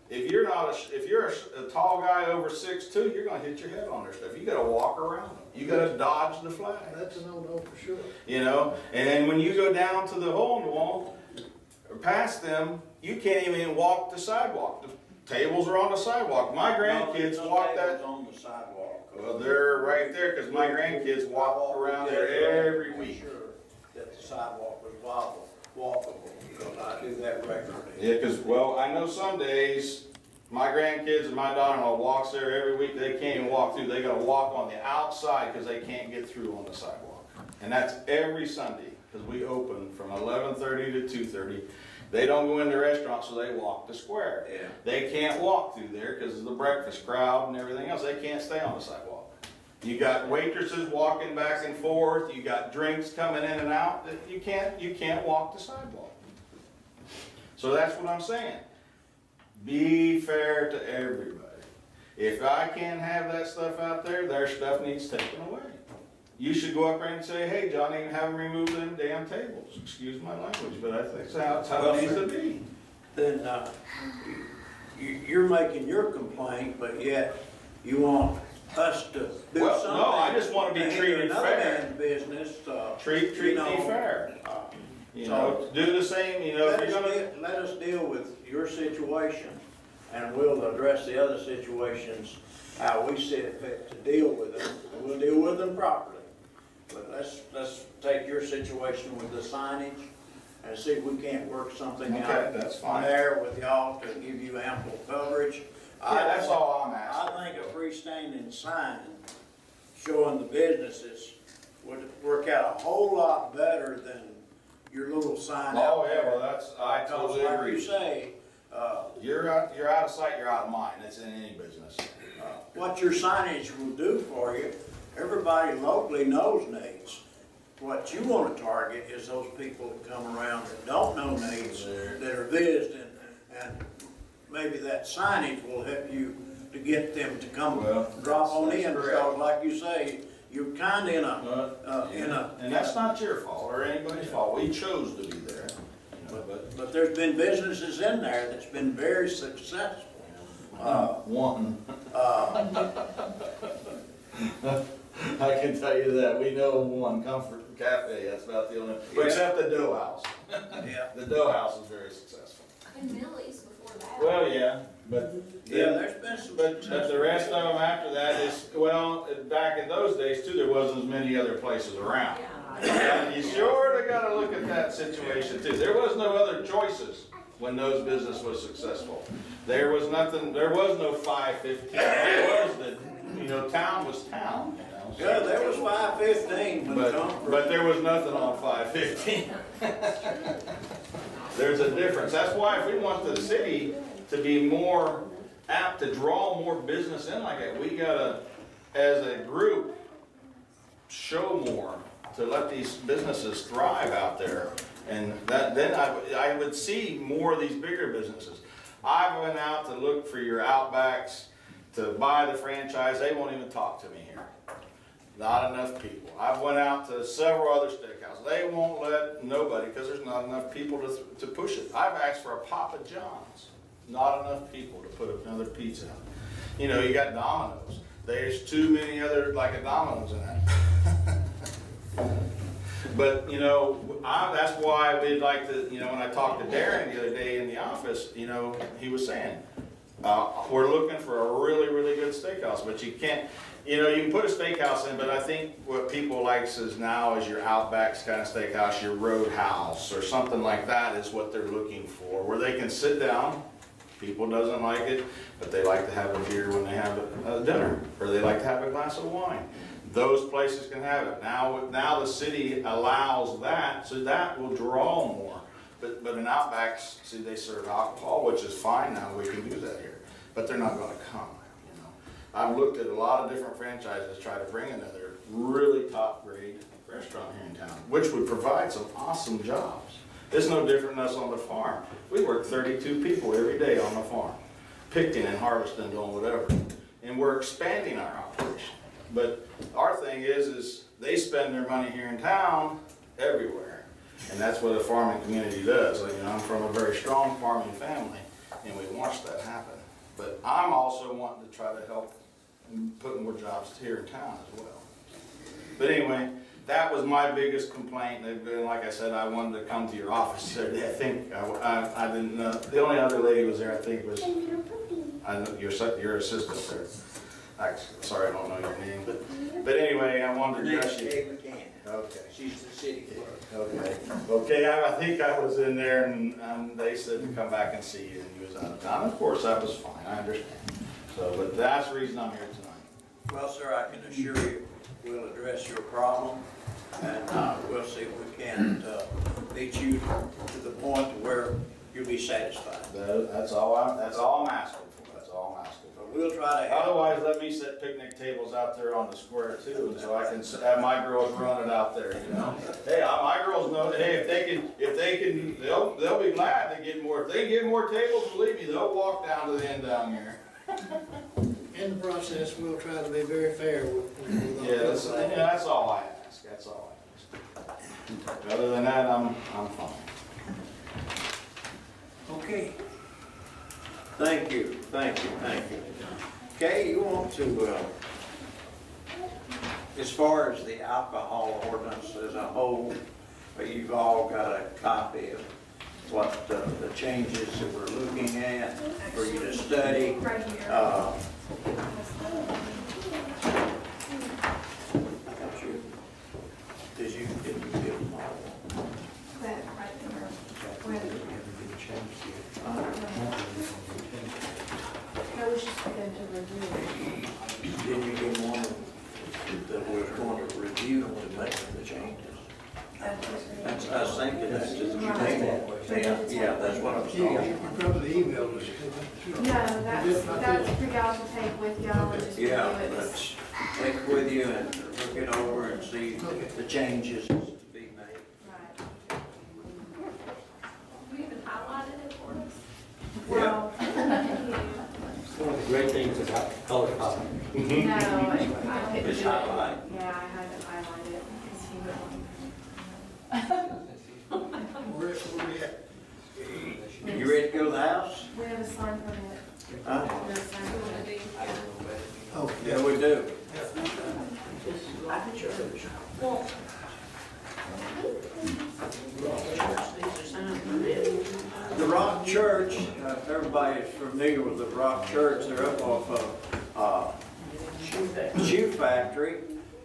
If you're a tall guy over 6'2", you're gonna hit your head on their stuff. You gotta walk around them. You gotta dodge the flag. That's a no-no for sure. You know, and then when you go down to the hole in the wall, or past them, you can't even walk the sidewalk. The tables are on the sidewalk. My grandkids walk that. On the sidewalk. Well, they're right there because my grandkids walk around there every week. Sure that the sidewalk was walkable, because I do that regularly. Yeah, because, well, I know some days, my grandkids and my daughter-in-law walks there every week. They can't even walk through. They got to walk on the outside because they can't get through on the sidewalk. And that's every Sunday because we open from 11:30 to 2:30. They don't go in the restaurant, so they walk the square. Yeah. They can't walk through there because of the breakfast crowd and everything else. They can't stay on the sidewalk. You got waitresses walking back and forth. You got drinks coming in and out. You can't walk the sidewalk. So that's what I'm saying. Be fair to everybody. If I can't have that stuff out there, their stuff needs taken away. You should go up there and say, hey, Johnny, have them remove them damn tables. Excuse my language, but I think that's how it needs to be. Then you're making your complaint, but yet you want us to do something. No, I just want to be treated fair. Another man's business. Treat me fair. You know, do the same, you know, if you're gonna... Let us deal with your situation, and we'll address the other situations, how we see it fit to deal with them, and we'll deal with them properly. But let's take your situation with the signage, and see if we can't work something out that's fine. there with y'all to give you ample coverage. Yeah, that's all I'm asking. I think a freestanding sign showing the businesses would work out a whole lot better than your little sign out Oh, yeah, there. well, I totally Like agree. you say, You're out of sight, you're out of mind. It's in any business. what your signage will do for you, everybody locally knows Nate's. What you want to target is those people that come around that don't know Nate's, that are visiting, and maybe that signage will help you to get them to come drop on in, because like you say, you're kind of in a... And that's not your fault or anybody's fault. We chose to be there. You know, but there's been businesses in there that's been very successful. One. I can tell you that. We know one, Comfort Cafe, that's about the only, except the Dough House. Yeah. The Dough House is very successful. And Millie's before that. Well, yeah, but there's been some but the rest of them after that is, well, back in those days too, there wasn't as many other places around. And you sure have got to look at that situation too. There was no other choices when those business was successful. There was nothing, there was no 515. There was the, you know, town was town. You know, Yeah, there was 515 when but there was nothing on 515. There's a difference. That's why if we want the city to be more apt to draw more business in like that, we gotta, as a group, show more to let these businesses thrive out there. And that, then I would see more of these bigger businesses. I went out to look for your Outbacks to buy the franchise. They won't even talk to me here. Not enough people. I went out to several other steakhouses. They won't let nobody because there's not enough people to push it. I've asked for a Papa John's. Not enough people to put another pizza out. You know, you got Domino's. There's too many other like a Domino's in that. But, you know, that's why we'd like to, you know, when I talked to Darren the other day in the office, you know, he was saying, we're looking for a really, really good steakhouse, but you can't, you know, you can put a steakhouse in, but I think what people likes is now is your Outbacks kind of steakhouse, your Roadhouse, or something like that is what they're looking for, where they can sit down. People doesn't like it, but they like to have a beer when they have a dinner, or they like to have a glass of wine. Those places can have it. Now the city allows that, so that will draw more. But in Outbacks, see, they serve alcohol, which is fine now. We can do that here, but they're not going to come. You know, I've looked at a lot of different franchises try to bring another really top grade restaurant here in town, which would provide some awesome jobs. It's no different than us on the farm. We work 32 people every day on the farm, picking and harvesting, doing whatever. And we're expanding our operation. But our thing is they spend their money here in town everywhere. And that's what a farming community does. Like, you know, I'm from a very strong farming family, and we watch that happen. But I'm also wanting to try to help put more jobs here in town as well. But anyway, that was my biggest complaint. And like I said, I wanted to come to your office today. I think I didn't know. The only other lady was there, I think, was your assistant there. Actually, sorry, I don't know your name. But anyway, I wanted to address you. Okay. She's the city clerk. Okay. Okay, I think I was in there and they said to come back and see you and you was out of town. Of course, that was fine, I understand. So, but that's the reason I'm here tonight. Well, sir, I can assure you, we'll address your problem, and we'll see if we can beat you to the point where you'll be satisfied. That's all I'm asking for. That's all I'm asking for. But we'll try to help. Otherwise, let me set picnic tables out there on the square too, and so I can have my girls run it out there, you know. Hey, my girls know, hey, if they can, they'll be glad to get more. If they get more tables, believe me, they'll walk down to the end down here. In the process, we'll try to be very fair with Yeah, that's all I ask. That's all I ask. Other than that, I'm fine. Okay. Thank you. Okay, you want to, as far as the alcohol ordinance as a whole, you've all got a copy of what the changes that we're looking at for you to study. Right here. Did you give them all? That right there. I was just going to review. Did you give one that was going to review to make the changes? That's, I was thinking that's just what you made. Yeah, that's what I'm saying. You probably emailed us. No, that's for y'all to take with y'all and just review Yeah, it. let's take it with you and look it over and see the changes to be made. Right. We even highlighted it for us. Well, One of the great things about color copy. no, I couldn't It's do it. highlighted. Yeah, I had to highlight it because he would want. Where we at? You ready to go to the house? We have a sign permit. Huh? We have a sign permit. Oh, Yeah, we do. The Rock Church, if everybody is familiar with the Rock Church, they're up off Shoe Factory,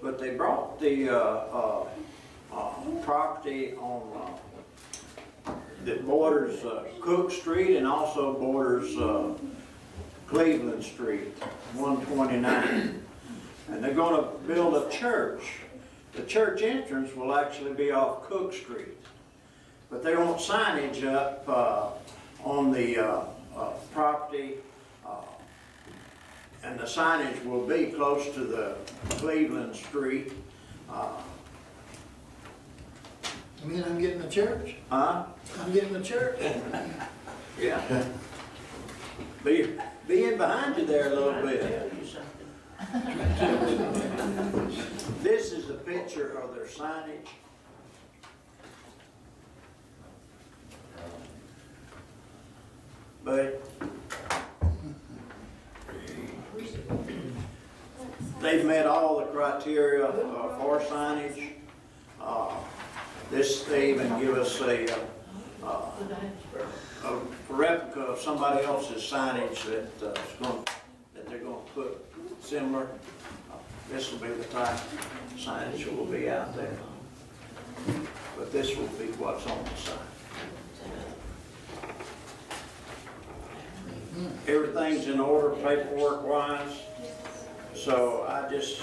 but they brought the property on that borders Cook Street and also borders Cleveland Street, 129. And they're going to build a church. The church entrance will actually be off Cook Street. But they want signage up on the property, and the signage will be close to the Cleveland Street. I mean, I'm getting a church. Huh? I'm getting a church. Yeah. Be in behind you there a little bit. This is a picture of their signage. But they've met all the criteria for signage. They even give us a replica of somebody else's signage that they're going to put similar. This will be the type of signage that will be out there. But this will be what's on the sign. Everything's in order paperwork-wise, so I just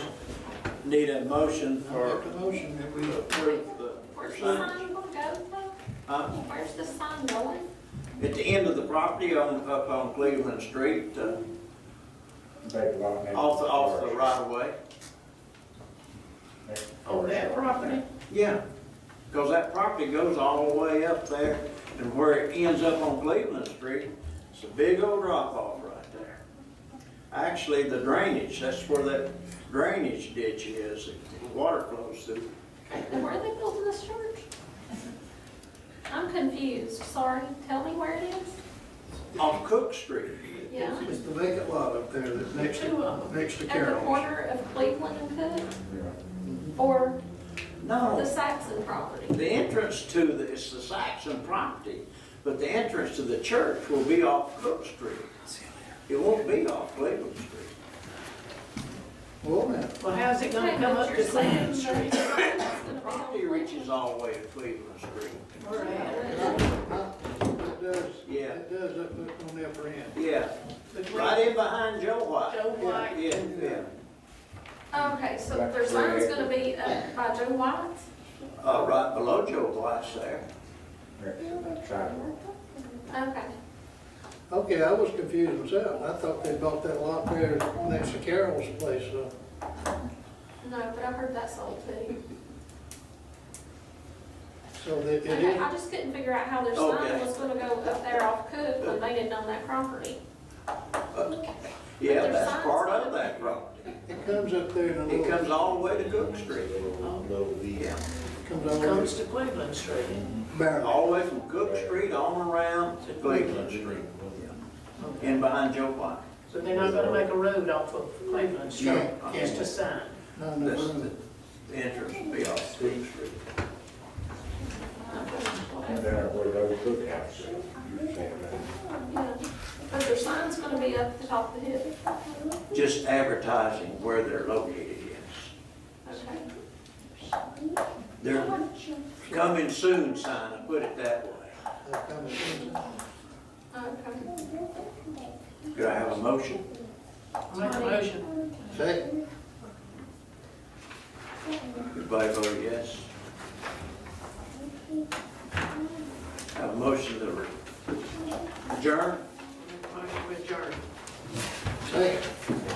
need a motion for Make a motion that we approve the Where's the signage. sign gonna go? Where's the sign going? At the end of the property up on Cleveland Street, off the right of way. On that property? Yeah. Because that property goes all the way up there, and where it ends up on Cleveland Street, it's a big old drop off right there. Actually, the drainage, that's where that drainage ditch is, the water flows through. And where are they building this church? I'm confused, sorry, tell me where it is? On Cook Street. Yeah. It's the vacant lot up there that's next to At the Carol's. corner of Cleveland and Cook? Or the No, Saxon property? the entrance to it's the Saxon property, but the entrance to the church will be off Cook Street. It won't be off Cleveland Street. Well, now, Well, how's it gonna come up to Cleveland Street? The property reaches all the way to Cleveland Street. it does, Yeah. it does up on the upper end. Yeah, right in behind Joe White. Joe White. Yeah, yeah. Okay, so their sign's gonna be up by Joe White's? Right below Joe White's there. Okay. Okay, I was confused myself. I thought they bought that lot there next to Carol's place, so. No, but I heard that sold too. So that it Okay, is, I just couldn't figure out how their sign was gonna go up there off Cook when they didn't own that property. Yeah, that's part of that property. it comes up there in a It little. comes all the way to Cook Street. Yeah. Comes all the way Comes to Cleveland Street. barely. All the way from Cook Street on around to Cleveland Street. In behind Joe White. So they're not gonna make a road off of Cleveland Street, No. just a sign. No, no, This, no. the entrance will be off Cook Street. There where those cookouts are. Yeah, but their sign's gonna be up at the top of the hill. Just advertising where they're located, yes. Okay. They're coming soon sign, I put it that way. They're coming soon. Okay. Do I have a motion? Make a motion. Second. Everybody vote yes. Have a motion to adjourn? Motion to adjourn. Second.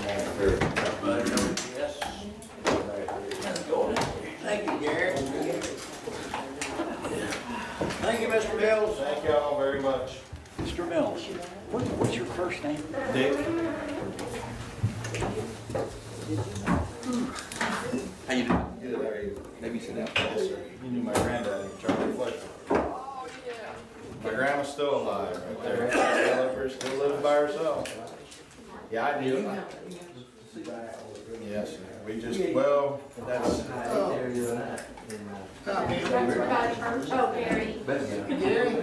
Everybody vote yes. Thank you, Gary. Thank you, Mr. Mills. Thank y'all very much. Mr. Mills, what's your first name? Dick? How you doing? Good, how are you? Maybe sit down. Yes, sir. You knew my granddaddy, Charlie Fletcher. My grandma's still alive right there. Still up here, still living by herself. Yeah, I do. Yes, sir. We just, well, that's. That's what I heard. Oh, Gary. Gary?